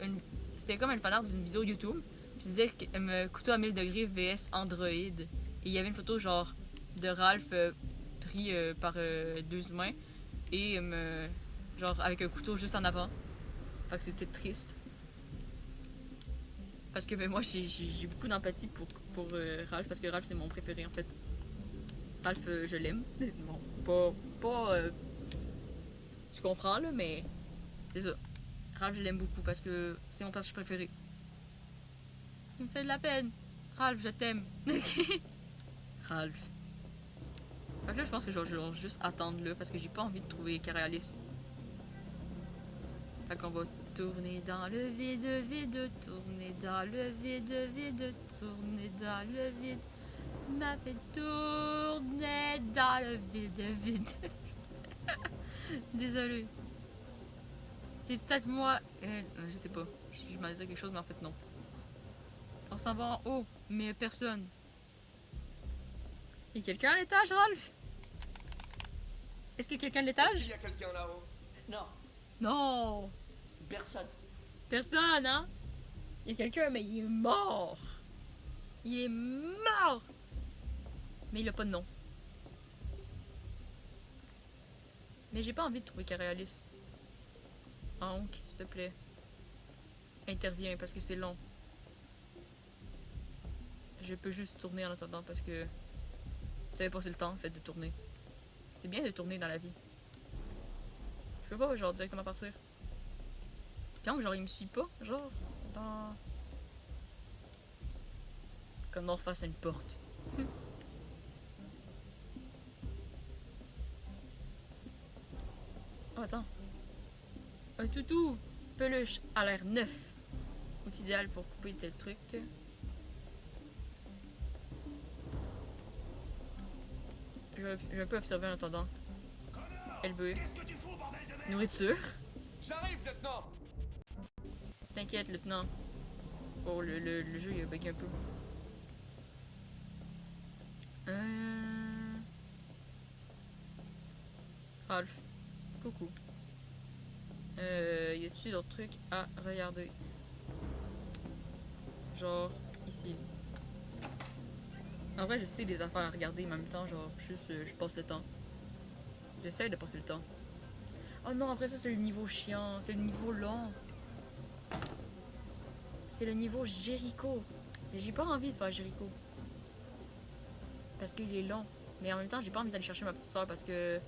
c'était comme un fanart d'une vidéo YouTube. Puis il disait que couteau à 1000 degrés vs Android. Et il y avait une photo genre de Ralph pris par deux humains. Et genre avec un couteau juste en avant. Fait que c'était triste. Parce que moi j'ai beaucoup d'empathie pour Ralph. Parce que Ralph c'est mon préféré en fait. Ralph je l'aime. Bon, pas tu comprends là, mais c'est ça. Ralph je l'aime beaucoup parce que c'est mon personnage préféré. Il me fait de la peine. Ralph je t'aime. Ralph. Fait que là je pense que je vais juste attendre là parce que j'ai pas envie de trouver Kara et Alice. Fait qu'on va tourner dans le vide, vide, tourner dans le vide, vide, tourner dans le vide. M'a fait tourner dans le vide, vide. Désolée. C'est peut-être moi. Je sais pas. Je m'en disais quelque chose, mais en fait non. On s'en va en haut, mais personne. Il y a quelqu'un à l'étage, Ralph? Est-ce qu'il y a quelqu'un à Est-ce l'étage? qu'il y a quelqu'un là-haut? Non, Non! personne. Personne, hein? Il y a quelqu'un, mais il est mort! Il est mort! Mais il a pas de nom. Mais j'ai pas envie de trouver carré Alice. Hank, s'il te plaît. Interviens parce que c'est long. Je peux juste tourner en attendant parce que ça fait passer le temps en fait de tourner. C'est bien de tourner dans la vie. Je peux pas genre directement partir. Puis donc, genre il me suit pas, genre dans... Comme on face à une porte. Oh attends. Un toutou! Peluche a l'air neuf. Outil idéal pour couper tel truc. Je vais un peu observer en attendant. LB. Nourriture. J'arrive, lieutenant. T'inquiète, lieutenant. Oh, le jeu il a bugué un peu. Ralph. Coucou. Y a-t-il d'autres trucs à regarder? Genre, ici. En vrai, je sais des affaires à regarder, mais en même temps, genre, juste, je passe le temps. J'essaie de passer le temps. Oh non, après ça, c'est le niveau chiant. C'est le niveau long. C'est le niveau Jericho. Mais j'ai pas envie de faire Jericho. Parce qu'il est long. Mais en même temps, j'ai pas envie d'aller chercher ma petite soeur parce que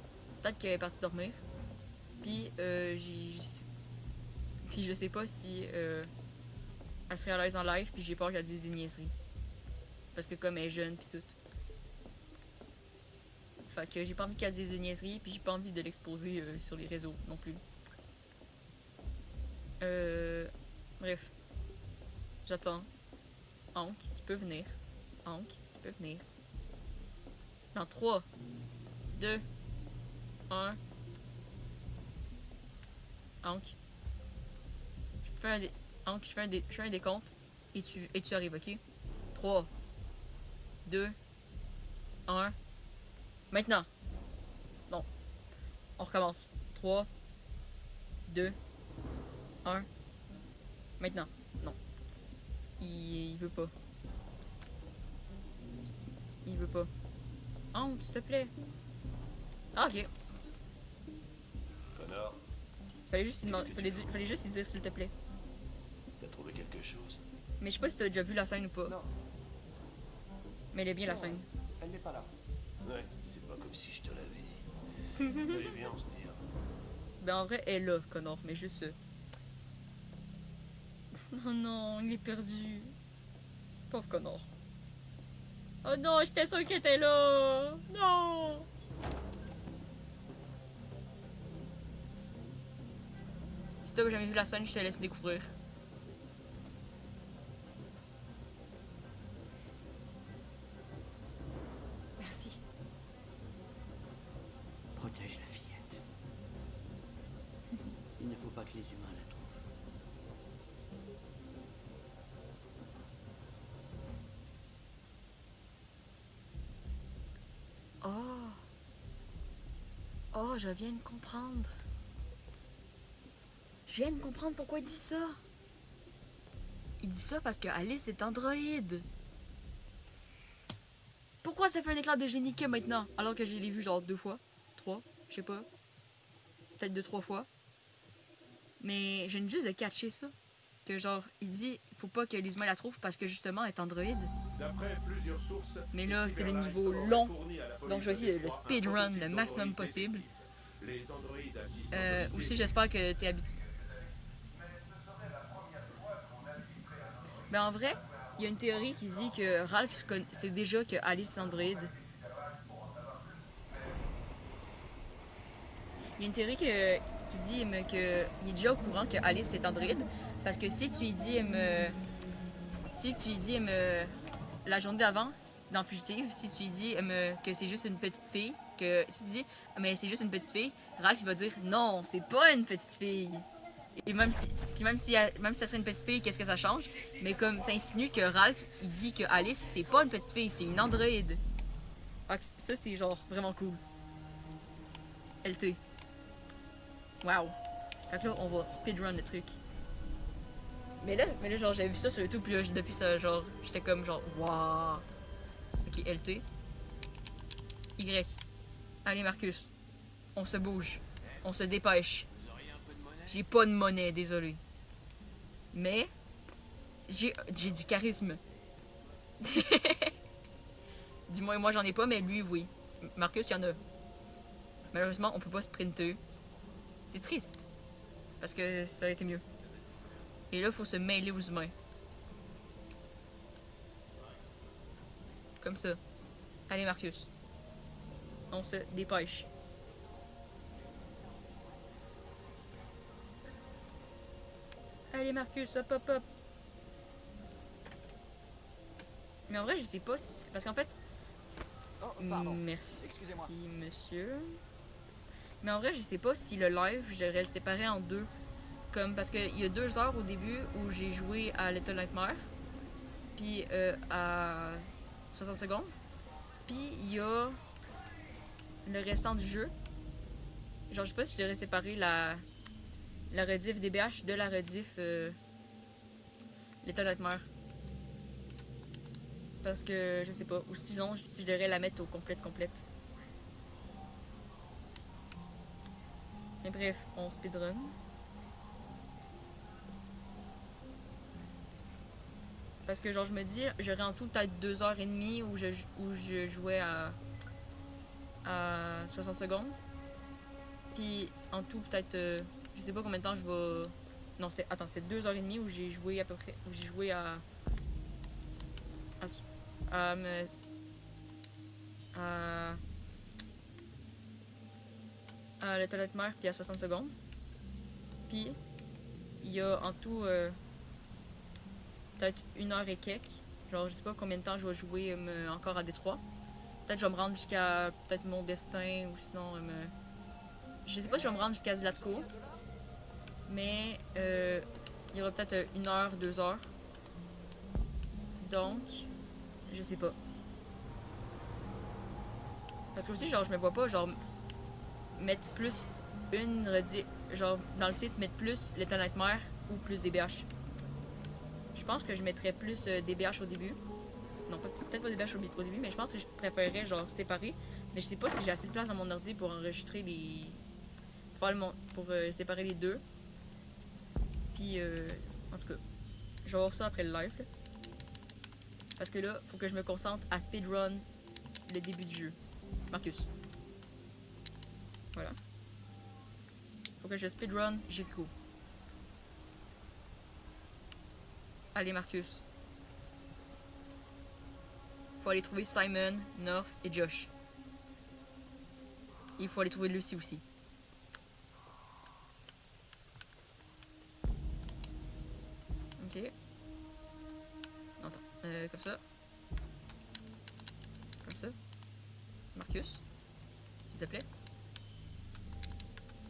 peut-être qu'elle est partie dormir. Puis, puis je sais pas si elle serait à l'aise en live, puis j'ai peur qu'elle dise des niaiseries. Parce que comme elle est jeune, puis tout. Fait que j'ai pas envie qu'elle dise des niaiseries, puis j'ai pas envie de l'exposer sur les réseaux non plus. Bref. J'attends. Hank, tu peux venir. Hank, tu peux venir. Dans 3, 2, 1. Hank. Je fais un dé... Hank, je fais un décompte. Et tu arrives, ok? 3, 2, 1. Maintenant. Non. On recommence. 3, 2, 1. Maintenant. Non. Il veut pas. Il veut pas. Hank, s'il te plaît. Ah, ok. Connor, Fallait juste y dire s'il te plaît. t'as trouvé quelque chose? Mais je sais pas si t'as déjà vu la scène ou pas. Non, Mais elle est bien la non, scène. elle n'est pas là. Ouais, c'est pas comme si je te l'avais dit. Allez, viens, on se tire. Ben en vrai, elle est là, Connor, mais juste... Oh non, il est perdu. Pauvre Connor. Oh non, j'étais sûre qu'elle était là. Non. Si t'as jamais vu la scène, je te laisse découvrir. Merci. Protège la fillette. Il ne faut pas que les humains la trouvent. Oh. Oh, je viens de comprendre. Je viens de comprendre pourquoi il dit ça. Il dit ça parce que Alice est androïde. Pourquoi ça fait un éclat de génie que maintenant? Alors que je l'ai vu genre 2 fois, 3, je sais pas. Peut-être 2-3 fois. Mais je viens juste de catcher ça. Que genre, il dit, faut pas que les humains la trouvent parce que justement, elle est androïde. Mais là, c'est le niveau long. Donc je vais essayer le speedrun le maximum possible. Aussi, j'espère que t'es habitué. Mais en vrai, il y a une théorie qui dit que Ralph sait déjà que Alice est androïde. Il y a une théorie qui dit qu'il est déjà au courant que Alice est androïde. Parce que si tu lui dis, la journée d'avant, dans Fugitive, si tu lui dis que c'est juste une petite fille, si tu dis, mais c'est juste une petite fille, Ralph il va dire, non, c'est pas une petite fille. Et même si ça serait une petite fille, qu'est-ce que ça change? Mais comme ça insinue que Ralph, il dit que Alice, c'est pas une petite fille, c'est une androïde. Ça, c'est genre vraiment cool. LT. Wow. Fait que là, on va speedrun le truc. Mais là genre, j'avais vu ça sur YouTube, puis là, depuis ça, genre, j'étais comme, genre, waouh. Ok, LT. Y. Allez, Marcus. On se bouge. On se dépêche. J'ai pas de monnaie, désolé. Mais, j'ai du charisme. Du moins, moi, j'en ai pas, mais lui, oui. Marcus, il y en a. Malheureusement, on peut pas sprinter. C'est triste. Parce que ça aurait été mieux. Et là, il faut se mêler aux humains. Comme ça. Allez, Marcus. On se dépêche. Allez, Marcus, hop, hop, hop. Mais en vrai, je sais pas si... Parce qu'en fait... Oh, pardon. Merci, Excusez-moi. monsieur. Mais en vrai, je sais pas si le live, je devrais le séparer en deux. Comme, parce qu'il y a 2 heures au début où j'ai joué à Little Nightmare. Puis à 60 secondes. Puis il y a le restant du jeu. Genre, je sais pas si je devrais séparer la rediff DBH de la rediff Little Nightmare. Parce que je sais pas. Ou sinon, si je devrais la mettre au complète. Mais bref, on speedrun. Parce que genre je me dis, j'aurais en tout peut-être 2h30 où je jouais à 60 secondes. Puis en tout peut-être, je sais pas combien de temps je vais... Non, c'est 2h30 où j'ai joué à peu près... Où j'ai joué à Little Nightmare puis à 60 secondes. Puis il y a en tout peut-être 1h et quelques. Genre je sais pas combien de temps je vais jouer encore à Détroit. Peut-être je vais me rendre jusqu'à peut-être mon destin ou sinon je sais pas si je vais me rendre jusqu'à Zlatko. Mais il y aura peut-être 1h, 2h. Donc je sais pas. Parce que aussi genre je me vois pas genre mettre plus genre dans le titre mettre plus Little Nightmare ou plus DBH. Je pense que je mettrais plus DBH au début. Non, peut-être pas DBH au début, mais je pense que je préférerais genre séparer. Mais je sais pas si j'ai assez de place dans mon ordi pour enregistrer les... pour séparer les deux. Puis en tout cas, je vais voir ça après le live. Là. Parce que là, faut que je me concentre à speedrun le début du jeu. Marcus. Voilà. Faut que je speedrun Jericho. Allez Marcus. Faut aller trouver Simon, North et Josh. Et il faut aller trouver Lucy aussi. Ok. Non, attends. Comme ça. Comme ça. Marcus. S'il te plaît.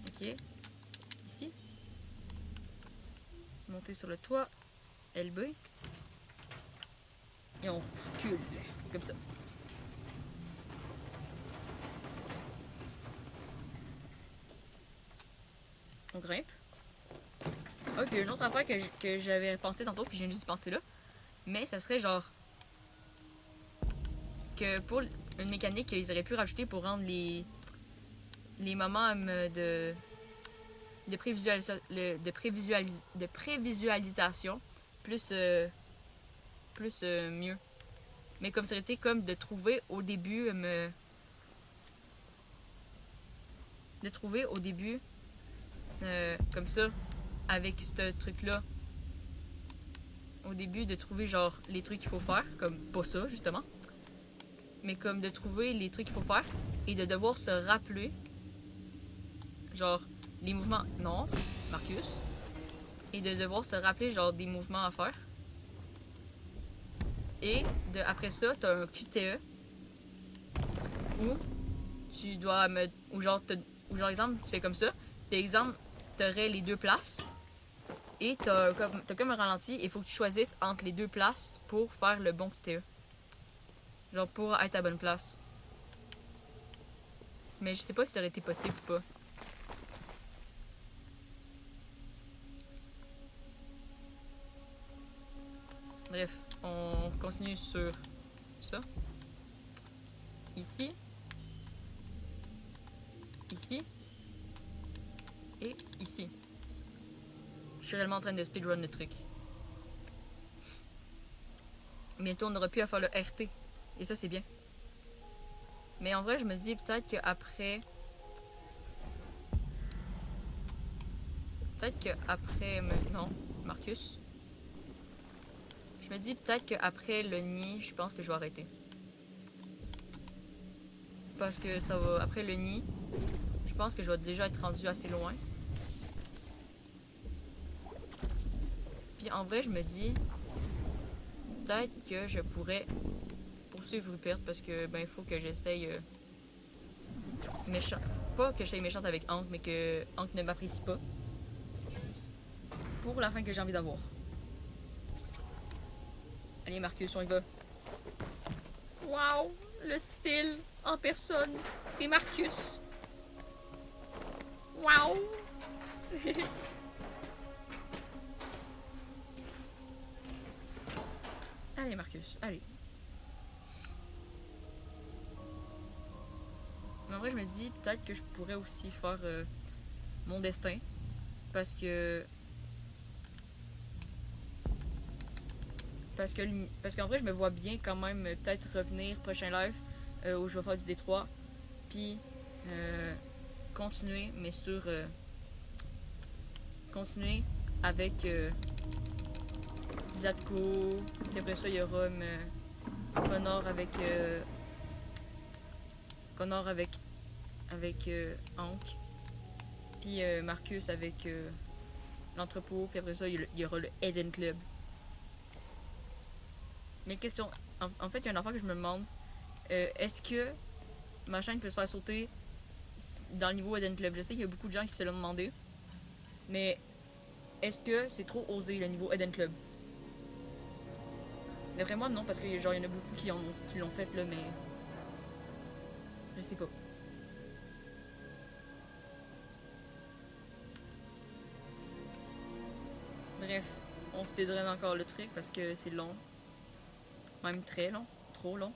Ok. Ici. Monter sur le toit. LB. Et on recule. Comme ça. On grimpe. Ah, puis une autre affaire que j'avais pensé tantôt, puis je viens juste d'y penser là. Mais ça serait genre... que pour une mécanique qu'ils auraient pu rajouter pour rendre les moments de prévisualisation plus mieux. Mais comme ça aurait été comme de trouver au début comme ça avec ce truc là au début de trouver genre les trucs qu'il faut faire comme pas ça justement mais comme de trouver les trucs qu'il faut faire et de devoir se rappeler genre les mouvements non Marcus et de devoir se rappeler genre des mouvements à faire et après ça t'as un QTE où tu dois ou genre exemple tu fais comme ça par exemple t'aurais les deux places et t'as comme un ralenti et il faut que tu choisisses entre les deux places pour faire le bon QTE genre pour être à bonne place mais je sais pas si ça aurait été possible ou pas. Bref, on continue sur ça. Ici. Ici. Et ici. Je suis réellement en train de speedrun le truc. Bientôt, on n'aura plus à faire le RT. Et ça, c'est bien. Mais en vrai, je me dis peut-être qu'après... Peut-être qu'après... Non, Marcus. Je me dis peut-être qu'après le nid, je pense que je vais arrêter. Parce que ça va... Après le nid, je pense que je vais déjà être rendu assez loin. Puis en vrai, je me dis... Peut-être que je pourrais poursuivre Rupert parce que ben il faut que j'essaye méchant. Pas que j'aille méchante avec Hank, mais que Hank ne m'apprécie pas. Pour la fin que j'ai envie d'avoir. Allez Marcus, on y va. Wow! Le style en personne, c'est Marcus. Wow! Allez Marcus, allez. Mais en vrai je me dis peut-être que je pourrais aussi faire mon destin. Parce qu'en vrai je me vois bien quand même peut-être revenir prochain live où je vais faire du D3. Puis continuer mais sur continuer avec Zatko, puis après ça il y aura Connor avec Hank, puis Marcus avec l'entrepôt, puis après ça il y aura le Eden Club. Mais question, en fait il y a un enfant que je me demande, est-ce que ma chaîne peut se faire sauter dans le niveau Eden Club? Je sais qu'il y a beaucoup de gens qui se l'ont demandé, mais est-ce que c'est trop osé le niveau Eden Club? D'après moi, non, parce que genre, il y en a beaucoup qui l'ont fait là, mais. Je sais pas. Bref, on speedrun encore le truc parce que c'est long. Même très long. Trop long.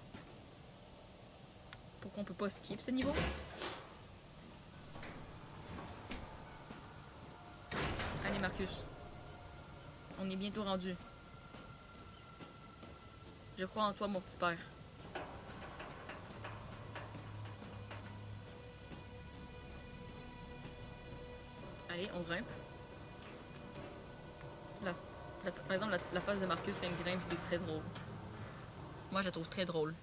Pourquoi on peut pas skip ce niveau? Allez, Marcus. On est bientôt rendu. Je crois en toi, mon petit père. Allez, on grimpe. Par exemple, la phase de Marcus quand il grimpe, c'est très drôle. Moi, je la trouve très drôle.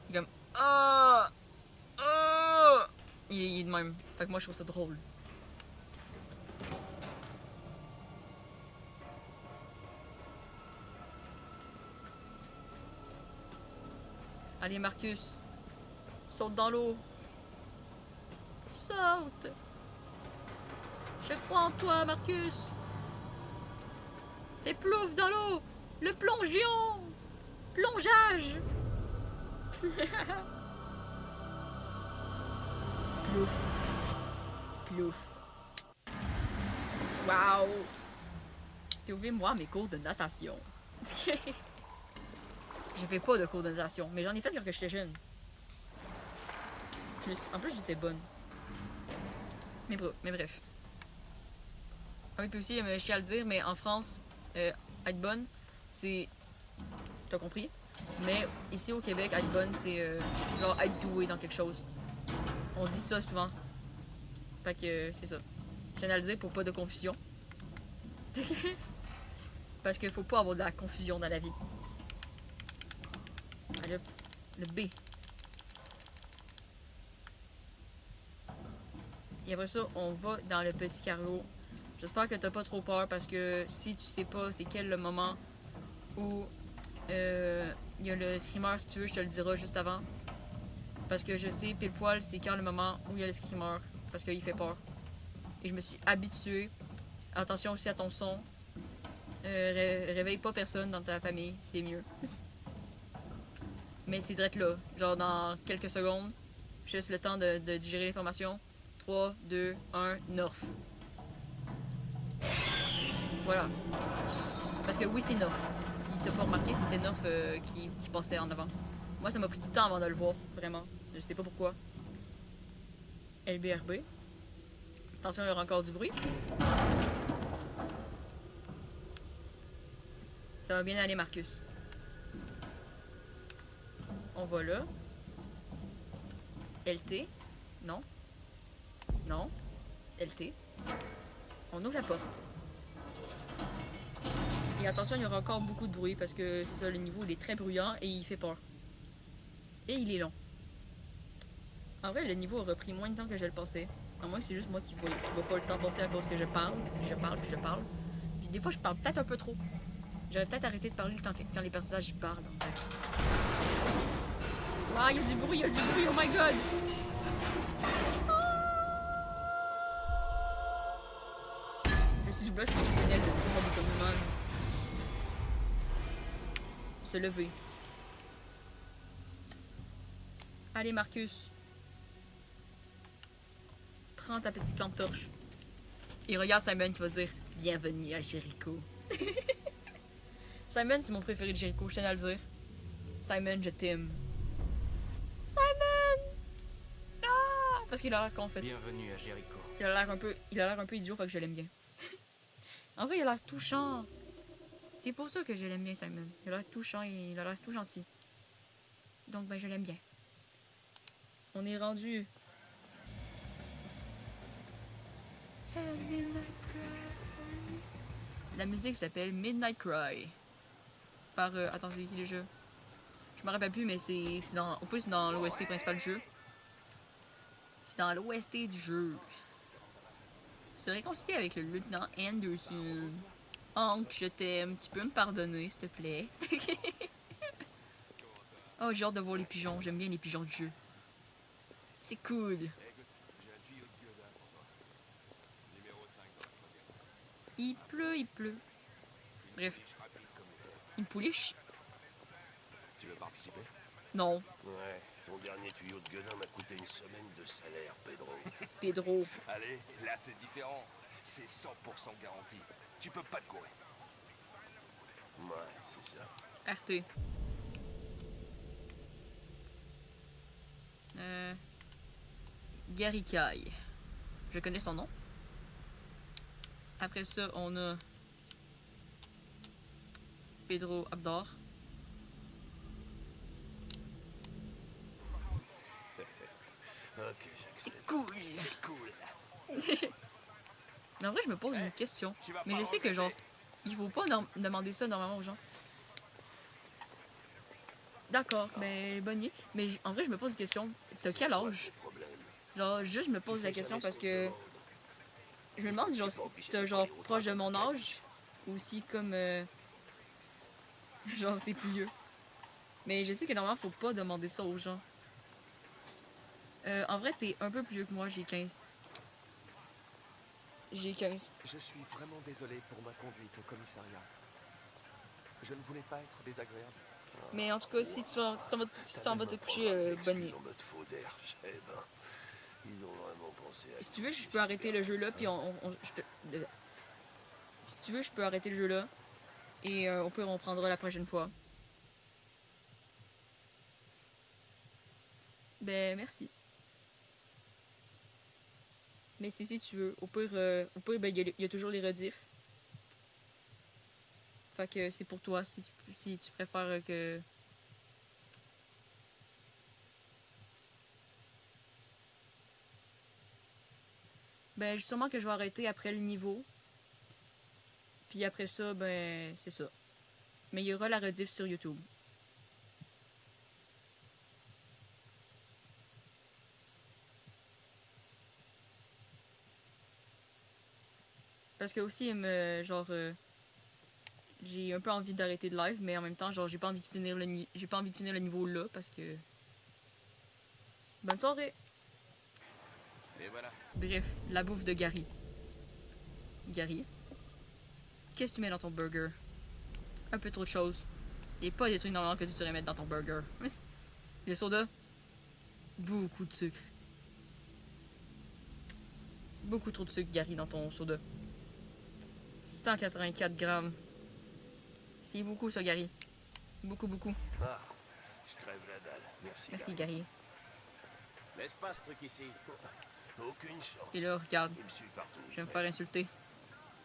Il est comme... Ah! Ah! Il est de même. Fait que moi, je trouve ça drôle. Allez Marcus, saute dans l'eau. Saute. Je crois en toi Marcus. Fais plouf dans l'eau. Le plongeon. Plongeage. Plouf. Plouf. Waouh. Trouvez-moi mes cours de natation. Je fais pas de cours de natation, mais j'en ai fait quand j'étais jeune. En plus, j'étais bonne. Mais bref. Ah oui, puis aussi, je suis à le dire, mais en France, être bonne, c'est... T'as compris? Mais ici au Québec, être bonne, c'est genre être doué dans quelque chose. On dit ça souvent. Fait que c'est ça. Je tiens à le dire pour pas de confusion. Parce qu'il faut pas avoir de la confusion dans la vie. Le B. Et après ça, on va dans le petit carreau. J'espère que t'as pas trop peur parce que si tu sais pas c'est quel le moment où il y a le screamer, si tu veux, je te le dirai juste avant. Parce que je sais pile poil c'est quand le moment où il y a le screamer. Parce qu'il fait peur. Et je me suis habituée. Attention aussi à ton son. Réveille pas personne dans ta famille, c'est mieux. Mais c'est direct là. Genre dans quelques secondes. Juste le temps de digérer l'information. 3, 2, 1, North. Voilà. Parce que oui, c'est North. Si t'as pas remarqué, c'était Nerf qui passait en avant. Moi, ça m'a pris du temps avant de le voir, vraiment. Je sais pas pourquoi. LBRB. Attention, il y aura encore du bruit. Ça va bien aller, Marcus. On va là. LT. Non. Non. LT. On ouvre la porte. Et attention, il y aura encore beaucoup de bruit parce que c'est ça, le niveau il est très bruyant et il fait peur. Et il est long. En vrai, le niveau a repris moins de temps que je le pensais. À moins que c'est juste moi qui vois pas le temps passer à cause que je parle, puis je parle, puis je parle. Puis des fois, je parle peut-être un peu trop. J'aurais peut-être arrêté de parler le temps quand les personnages y parlent. En fait. Ah, il y a du bruit, oh my god! Je suis doublage professionnel de Become Human. Se lever. Allez, Marcus. Prends ta petite lampe torche. Et regarde Simon qui va dire bienvenue à Jericho. Simon, c'est mon préféré de Jericho, je tiens à le dire. Simon, je t'aime. Simon! Ah! Parce qu'il a l'air con, en fait. Bienvenue à Jericho. Il a l'air un peu idiot, fait que je l'aime bien. En vrai, il a l'air touchant. C'est pour ça que je l'aime bien, Simon. Il a l'air touchant et il a l'air tout gentil. Donc, ben, je l'aime bien. On est rendu. La musique s'appelle Midnight Cry. Par. Attends, c'est qui le jeu? Je me rappelle plus, mais c'est dans. Au plus, c'est dans l'OST principal du jeu. C'est dans l'OST du jeu. Se réconcilier avec le lieutenant Anderson. Hank, je t'aime. Tu peux me pardonner, s'il te plaît? Oh, j'ai hâte de voir les pigeons. J'aime bien les pigeons du jeu. C'est cool. Il pleut. Bref. Une pouliche? Tu veux participer? Non. Ouais, ton dernier tuyau de gueudin m'a coûté une semaine de salaire, Pedro. Pedro. Allez, là c'est différent. C'est 100% garanti. Tu peux pas te courir. Ouais, c'est ça. RT. Gary Kai. Je connais son nom. Après ça, on a Pedro Abdor. Ok, C'est cool. C'est cool. Mais en vrai, je me pose une question. Mais je sais que genre, il faut pas demander ça normalement aux gens. D'accord, mais bonne nuit. Mais en vrai, je me pose une question. T'as quel âge? Genre, juste je me pose la question parce que je me demande genre si t'es genre proche de mon âge ou si comme genre t'es plus vieux. Mais je sais que normalement faut pas demander ça aux gens. En vrai t'es un peu plus vieux que moi, j'ai 15. J'ai 15. Je suis vraiment désolé pour ma conduite au commissariat. Je ne voulais pas être désagréable. Mais en tout cas, si tu t'en vas te coucher, bonne nuit. En mode faux d'air, eh ben, ils ont vraiment pensé à... Si tu veux, je peux arrêter le jeu là, puis si tu veux, je peux arrêter le jeu là, et on peut reprendra la prochaine fois. Ben, merci. Mais si tu veux, au pire, ben, il y a toujours les rediffs. Fait que c'est pour toi, si tu préfères que... Ben, sûrement que je vais arrêter après le niveau. Puis après ça, ben, c'est ça. Mais il y aura la rediff sur YouTube. Parce que aussi, j'ai un peu envie d'arrêter de live, mais en même temps, genre, j'ai pas envie de finir le niveau là, parce que... Bonne soirée! Et voilà. Bref, la bouffe de Gary. Gary, qu'est-ce que tu mets dans ton burger? Un peu trop de choses. Et pas des trucs normalement que tu devrais mettre dans ton burger. Le soda, beaucoup de sucre. Beaucoup trop de sucre, Gary, dans ton soda. 184 grammes. C'est beaucoup ça, Gary. Beaucoup, beaucoup. Ah, je crève la dalle. Merci, Merci, Gary. Gary. L'espace, truc ici. Aucune chance. Et là, regarde, Il me suit partout. je vais me faire insulter.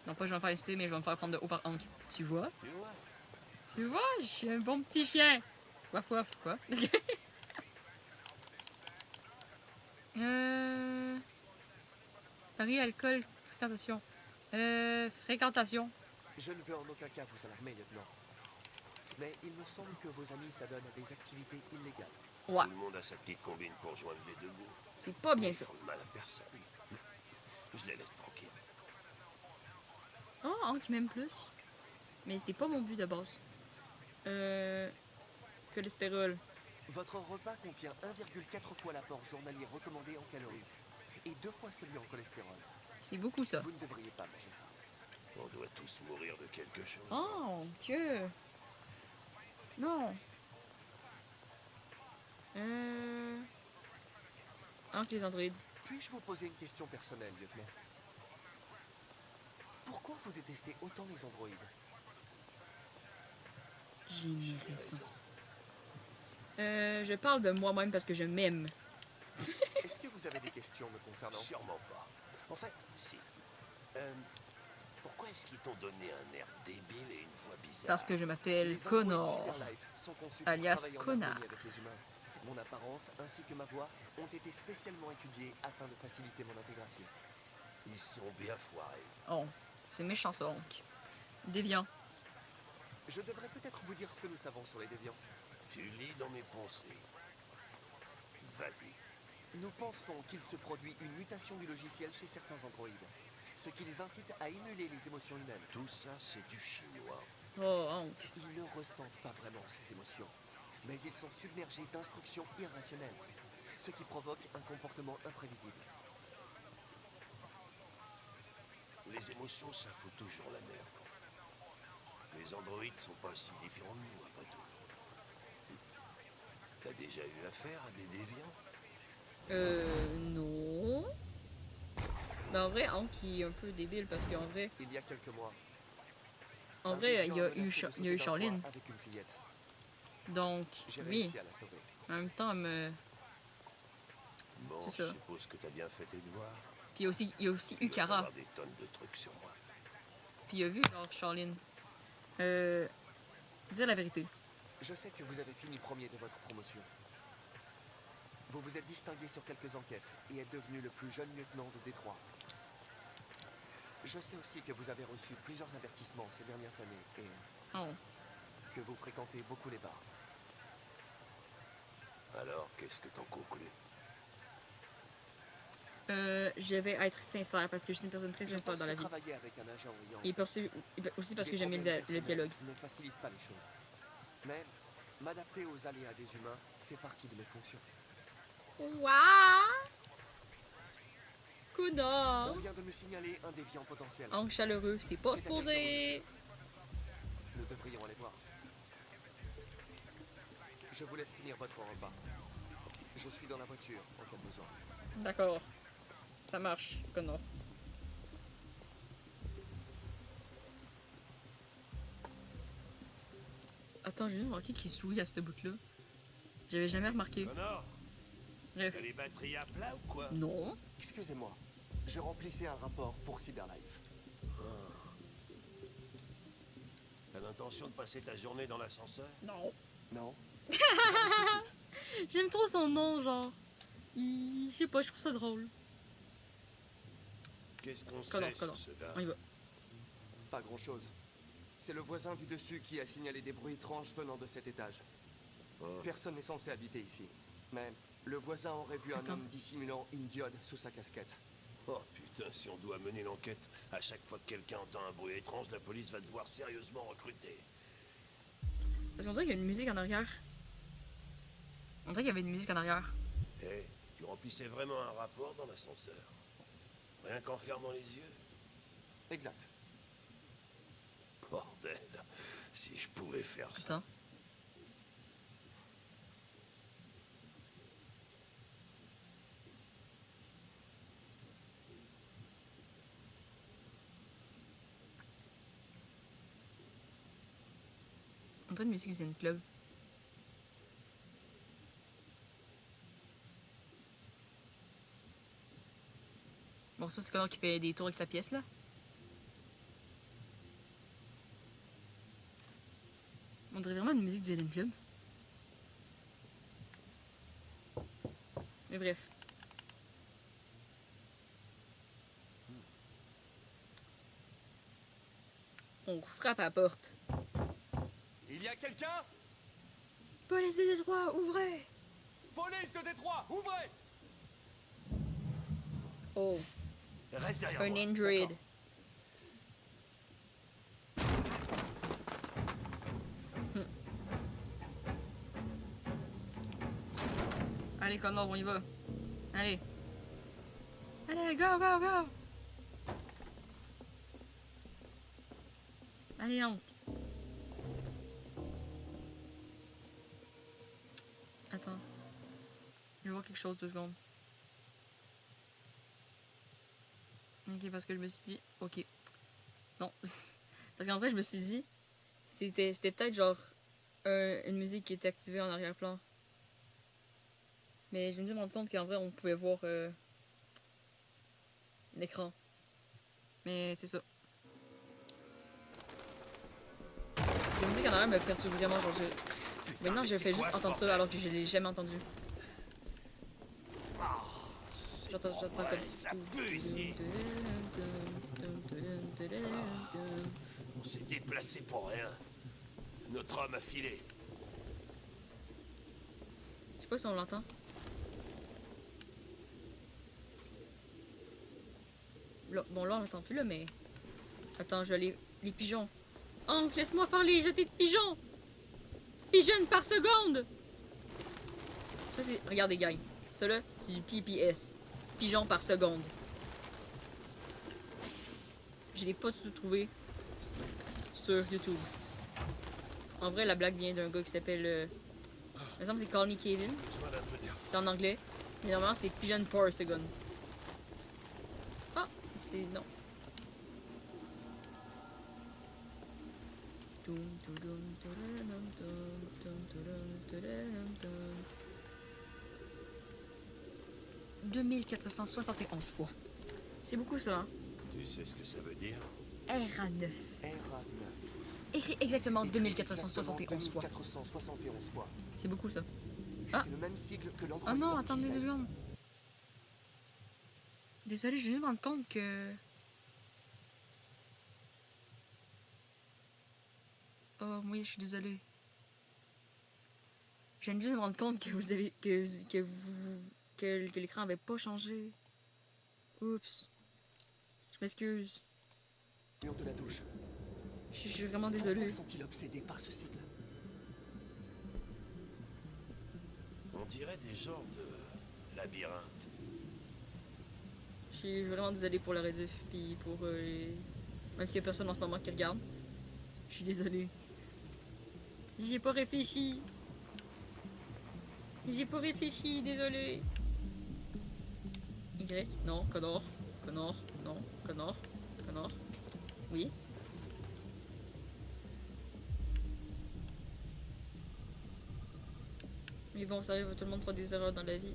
Non pas je vais me faire insulter, mais je vais me faire prendre de haut par Hank. Tu vois? Tu vois? Tu vois, je suis un bon petit chien. Waf waf, quoi? Paris, alcool, fréquentation. Fréquentation. Je ne veux en aucun cas vous alarmer, lieutenant. Mais il me semble que vos amis s'adonnent à des activités illégales. Ouais, Tout le monde a sa petite combine pour joindre les deux bouts. c'est pas bien Ils ça. font de mal à personne. Je les laisse tranquilles. Oh, Hank m'aime plus. Mais c'est pas mon but de base. Cholestérol. Votre repas contient 1,4 fois l'apport journalier recommandé en calories et 2 fois celui en cholestérol. C'est beaucoup ça. Vous ne devriez pas manger ça. On doit tous mourir de quelque chose. Oh, que. Non. Hank les androïdes. Puis-je vous poser une question personnelle, lieutenant? Pourquoi vous détestez autant les androïdes? J'aimerais ça. Je parle de moi-même parce que je m'aime. Est-ce que vous avez des questions me concernant? Sûrement pas. En fait, si. Pourquoi est-ce qu'ils t'ont donné un air débile et une voix bizarre? Parce que je m'appelle Les androïdes Connor. Cyberlife sont conçus pour alias travailler en Connard. harmonie avec les humains. Mon apparence ainsi que ma voix ont été spécialement étudiées afin de faciliter mon intégration. Ils sont bien foirés. Oh, c'est méchant ça, Hank. Déviant. Je devrais peut-être vous dire ce que nous savons sur les déviants. Tu lis dans mes pensées. Vas-y. Nous pensons qu'il se produit une mutation du logiciel chez certains androïdes, ce qui les incite à émuler les émotions humaines. Tout ça, c'est du chinois. Oh, Hank. Ils ne ressentent pas vraiment ces émotions, mais ils sont submergés d'instructions irrationnelles, ce qui provoque un comportement imprévisible. Les émotions, ça fout toujours la merde. Les androïdes sont pas si différents de nous, après tout. T'as déjà eu affaire à des déviants? Non. Mais en vrai, Hank il est un peu débile parce qu'en vrai, Il y a quelques mois, en un vrai, il y a déviant eu, menacé de il y a eu sauter d'un Charline. toit avec une fillette. Donc, J'ai oui. réussi à la sauver. En même temps, elle me. Bon, C'est je ça. suppose que t'as bien fait tes devoirs. Puis il y a aussi Tu eu dois Kara. savoir des tonnes de trucs sur moi. Puis il a vu, genre, Charline. Dire la vérité. Je sais que vous avez fini premier de votre promotion. Vous vous êtes distingué sur quelques enquêtes et êtes devenu le plus jeune lieutenant de Détroit. Je sais aussi que vous avez reçu plusieurs avertissements ces dernières années et Oh. que vous fréquentez beaucoup les bars. Alors, qu'est-ce que t'en conclus? Je vais être sincère parce que je suis une personne très Je sincère pense dans la que vie. travailler avec un agent ayant Et aussi parce des que j'aime problèmes le personnels dialogue. ne facilite pas les choses. Mais m'adapter aux aléas des humains fait partie de mes fonctions. Waouh! On Connard! vient de me signaler un déviant potentiel. Hank chaleureux, c'est pas C'est supposé! Nous devrions aller voir. Je vous laisse finir votre repas. Je suis dans la voiture en cas de besoin. D'accord. Ça marche, Connor. Attends, j'ai juste remarqué qu'il sourit à ce bout-là. J'avais jamais remarqué. Connor, Bref. t'as les batteries à plat ou quoi? Non. Excusez-moi, je remplissais un rapport pour Cyberlife. T'as l'intention de passer ta journée dans l'ascenseur? Non. Non? J'aime trop son nom, genre. Je sais pas, je trouve ça drôle. Qu'est-ce qu'on Connor, sait Connor. sur ce gars? On y va. Pas grand-chose. C'est le voisin du dessus qui a signalé des bruits étranges venant de cet étage. Personne n'est censé habiter ici. Mais le voisin aurait vu un Attends. homme dissimulant une diode sous sa casquette. Oh putain, si on doit mener l'enquête, à chaque fois que quelqu'un entend un bruit étrange, la police va devoir sérieusement recruter. Parce qu'on dirait qu'il y a une musique en arrière. On dirait qu'il y avait une musique en arrière. Hé, tu remplissais vraiment un rapport dans l'ascenseur? Rien qu'en fermant les yeux? Exact. Bordel, si je pouvais faire ça. Attends. Entrée de musique Zen Club. Bon, ça, c'est Connor qui fait des tours avec sa pièce, là. On dirait vraiment une musique du Zen Club. Mais bref. On frappe à la porte. Il y a quelqu'un? Police de Détroit, ouvrez! Police de Détroit, ouvrez! Oh, Reste derrière un moi. Android. Allez, Connor, on y va. Allez. Allez, go, go, go! Allez, on. Attends. Je vais voir quelque chose 2 secondes. Ok, parce que je me suis dit... Ok. Non. Parce qu'en vrai, je me suis dit... C'était peut-être genre... une musique qui était activée en arrière-plan. Mais je me suis rendu compte qu'en vrai, on pouvait voir... l'écran. Mais c'est ça. La musique en arrière me perturbe vraiment. Genre, maintenant, je fais juste entendre ça alors que je l'ai jamais entendu. J'entends comme... Ça pue ici. On s'est déplacé pour rien. Notre homme a filé. Je sais pas si on l'entend. Là, bon, là, on l'entend plus, là, mais... Attends, je vais les pigeons. Oh, laisse-moi faire les jetés de pigeons! Pigeons par seconde! Ça, c'est... Regardez, gars. Ça, là, c'est du PPS. Pigeons par seconde. Je l'ai pas du tout trouvé sur YouTube. En vrai, la blague vient d'un gars qui s'appelle... Il me semble que c'est Call Me Kevin. C'est en anglais. Mais normalement, c'est Pigeon per second. Ah, c'est... non. Tum, tudum, tudum, tum, tudum, tudum, tum. 2471 fois. C'est beaucoup ça, hein? Tu sais ce que ça veut dire? RA9. RA9. Écrit exactement 2471 fois. 2471 fois. C'est beaucoup ça. Ah. C'est le même sigle que l'Android. Oh non, Lord attendez Design. 2 secondes. Désolé, je viens de me rendre compte que... Oh, oui, je suis désolé. Je viens juste de me rendre compte que vous avez... que l'écran avait pas changé. Oups. Je m'excuse. Mur de la douche. Je suis vraiment désolé. Pourquoi sont-ils obsédés par ce sigle? On dirait des genres de labyrinthe. Je suis vraiment désolé pour le rediff, puis pour... Même s'il y a personne en ce moment qui regarde. Je suis désolé. J'y ai pas réfléchi. J'ai pas réfléchi, désolé. Y, non, Connor. Connor, non, Connor. Connor. Oui. Mais bon, ça arrive à tout le monde de faire des erreurs dans la vie.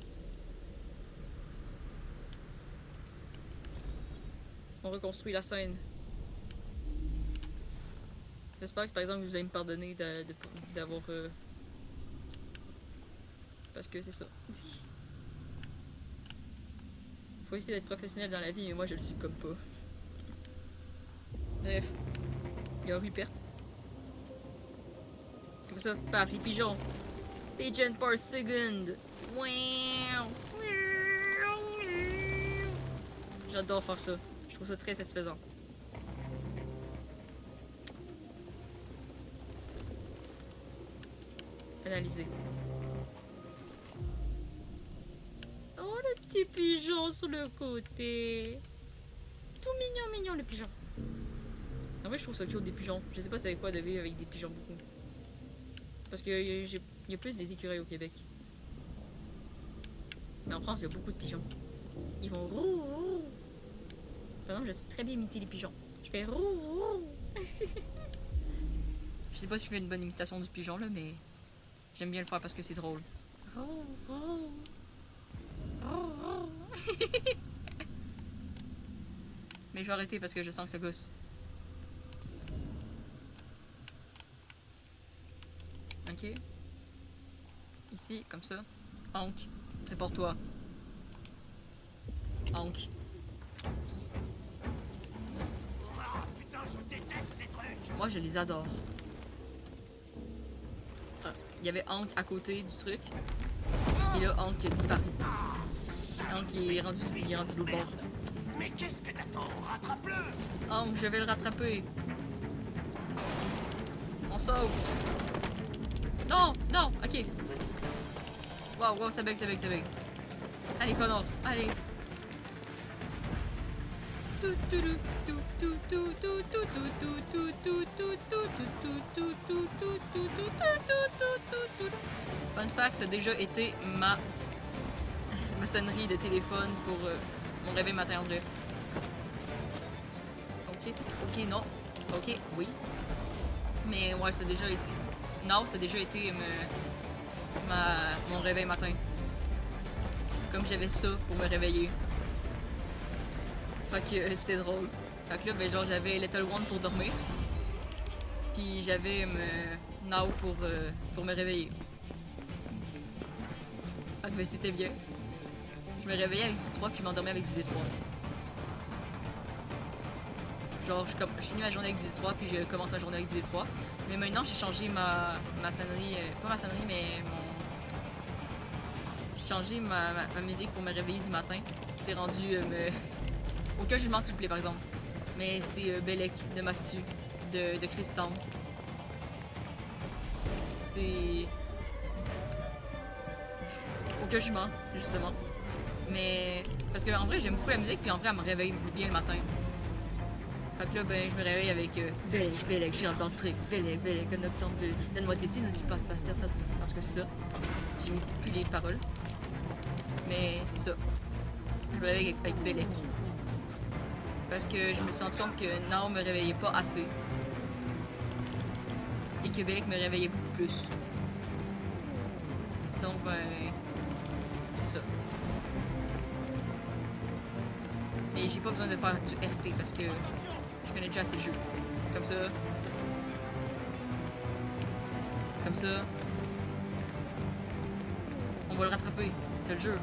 On reconstruit la scène. J'espère que par exemple vous allez me pardonner d'avoir... Parce que c'est ça. Faut essayer d'être professionnel dans la vie, mais moi je le suis comme pas. Bref. Il y a Rupert. Comme ça, paf, les pigeons. Pigeon per second. J'adore faire ça. Je trouve ça très satisfaisant. Analyser. Oh, le petit pigeon sur le côté. Tout mignon, mignon, le pigeon. En vrai, je trouve ça cute des pigeons. Je sais pas c'est quoi de vivre avec des pigeons beaucoup. Parce qu'il y a plus des écureuils au Québec. Mais en France, il y a beaucoup de pigeons. Ils vont roux, roux. Par exemple, je sais très bien imiter les pigeons. Je fais roux, roux. Je sais pas si je fais une bonne imitation du pigeon là, mais j'aime bien le faire parce que c'est drôle. Mais je vais arrêter parce que je sens que ça gosse. Ok. Ici, comme ça. Honk. C'est pour toi. Honk. Putain, je déteste ces trucs. Moi, je les adore. Ah, il y avait Honk à côté du truc. Et là, Honk a disparu. Honk il est rendu de l'autre bord. Mais qu'est-ce que t'attends? Rattrape-le! Honk, je vais le rattraper. On saute. Non, non, ok. Wow, wow, ça bug, ça bug, ça bug. Allez, Connor, allez. Fun fact, ça a déjà été ma sonnerie de téléphone pour mon réveil matin en vrai. Ok, ok, non. Ok, oui. Mais ouais, ça a déjà été... Non, ça a déjà été mon réveil matin. Comme j'avais ça pour me réveiller. Fait que c'était drôle. Fait que là, ben genre, j'avais Little One pour dormir. Puis j'avais Now pour me réveiller. Fait que ben, c'était bien. Je me réveillais avec du 3 puis je m'endormais avec du D3. Genre, je finis ma journée avec du D3 puis je commence ma journée avec du D3. Mais maintenant, j'ai changé ma sonnerie. Pas ma sonnerie, mais j'ai changé ma musique pour me réveiller du matin. C'est rendu... Aucun jugement, s'il vous plaît, par exemple. Mais c'est Belek de Mastu, de Christan. C'est... Aucun jugement, justement. Mais... Parce que en vrai, j'aime beaucoup la musique, puis en vrai, elle me réveille bien le matin. Fait que là, ben, je me réveille avec Belek, Belek, j'ai dans le truc. Belek, Belek, donne-moi tes tunes, tu passes pas certaines. En tout cas, c'est ça. J'ai plus les paroles. Mais c'est ça. Je me réveille avec Belek. Parce que je me suis rendu compte que Nao me réveillait pas assez. Et que Belek me réveillait beaucoup plus. Donc, ben... C'est ça. Mais j'ai pas besoin de faire du RT parce que je connais déjà assez le jeu. Comme ça. Comme ça. On va le rattraper, je le jure.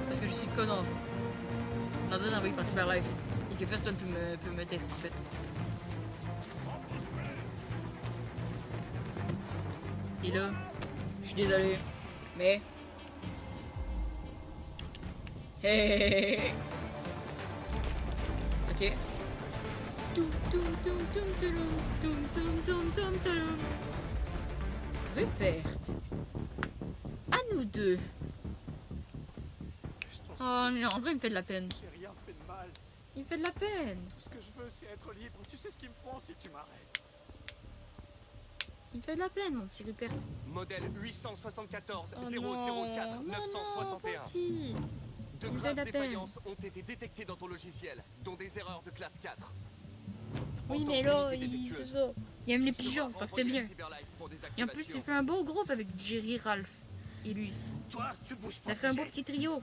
Parce que je suis Connor. Je suis en train d'envoyer par Super Life. Et que personne peut me tester en fait. Et là, je suis désolé. Mais... Hey. Ok. Rupert. À nous deux. Oh non, en vrai, il me fait de la peine. J'ai rien fait de mal. Il me fait de la peine. Tout ce que je veux, c'est être libre. Tu sais ce qu'ils me feront si tu m'arrêtes. Il me fait de la peine, mon petit Rupert. Modèle 874 Oh 004 non, 961. petit. De Il me fait de graves la peine. défaillances ont été détectées dans ton logiciel, dont des erreurs de classe 4. Oui, En mais tant là, qu'unité c'est défectueuse, ça. Il aime les tu seras pigeons, fait que c'est envoyé à bien. Cyberlife pour Et en plus, désactivation. il fait un beau groupe avec Jerry, Ralph et lui. Toi, tu bouges pas. Ça fait un beau petit trio.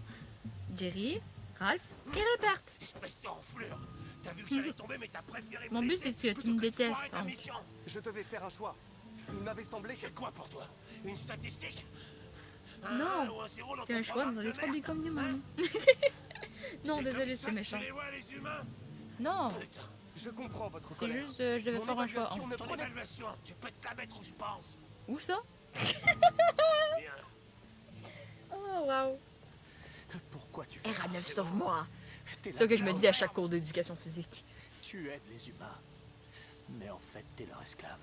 Jerry, Ralph et Rupert. Espèce d'enflure. T'as vu que j'allais tomber, mais t'as préféré Mon me but, laisser c'est que tu plutôt me de foirer détestes, ta hein. mission. Je devais faire un choix. Il m'avait semblé que... C'est quoi pour toi? Une statistique? Non, ou un zéro dans c'est ton un choix programme dans de des produits merde? comme du monde. Non, C'est désolé, comme ça c'était que méchant. Tu les vois, les humains? Non, Putain, Je comprends votre c'est colère. juste, je devais Mon faire un choix. évaluation ne ton prenait- évaluation, tu peux te la mettre où je pense. Où ça? Bien. Oh, wow. Pourquoi tu fais R9, ça? sauve-moi. T'es C'est ça que je la me dis à chaque cours d'éducation physique. Tu aides les humains. Mais en fait, t'es leur esclave.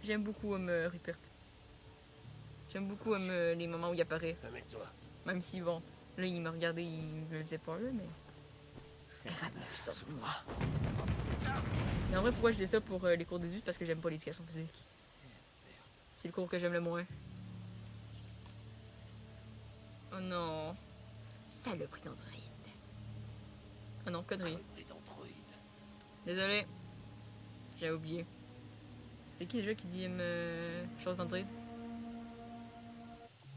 J'aime beaucoup Rupert. J'aime beaucoup les moments où il apparaît. Amène-toi. Même si, bon, là, il me regardait, il me le faisait pas, là, mais... R9, sauve-moi. Mais en vrai, pourquoi je dis ça pour les cours d'éducation? Parce que j'aime pas l'éducation physique. C'est le cours que j'aime le moins. Oh non. Saloperie d'androïde. Oh non, connerie. Et d'androïde. Désolé. J'avais oublié. C'est qui déjà qui dit chose d'Android?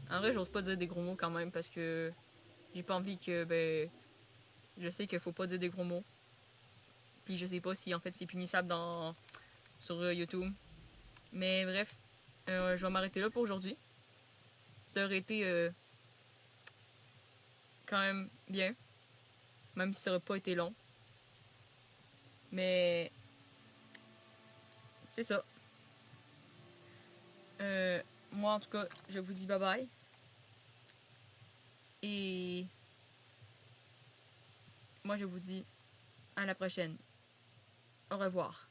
En vrai, j'ose pas dire des gros mots quand même parce que j'ai pas envie que, ben... Je sais qu'il faut pas dire des gros mots. Puis je sais pas si en fait c'est punissable sur YouTube. Mais bref, je vais m'arrêter là pour aujourd'hui. Ça aurait été quand même bien. Même si ça aurait pas été long. Mais c'est ça. Moi en tout cas, je vous dis bye bye. Et moi je vous dis à la prochaine. Au revoir.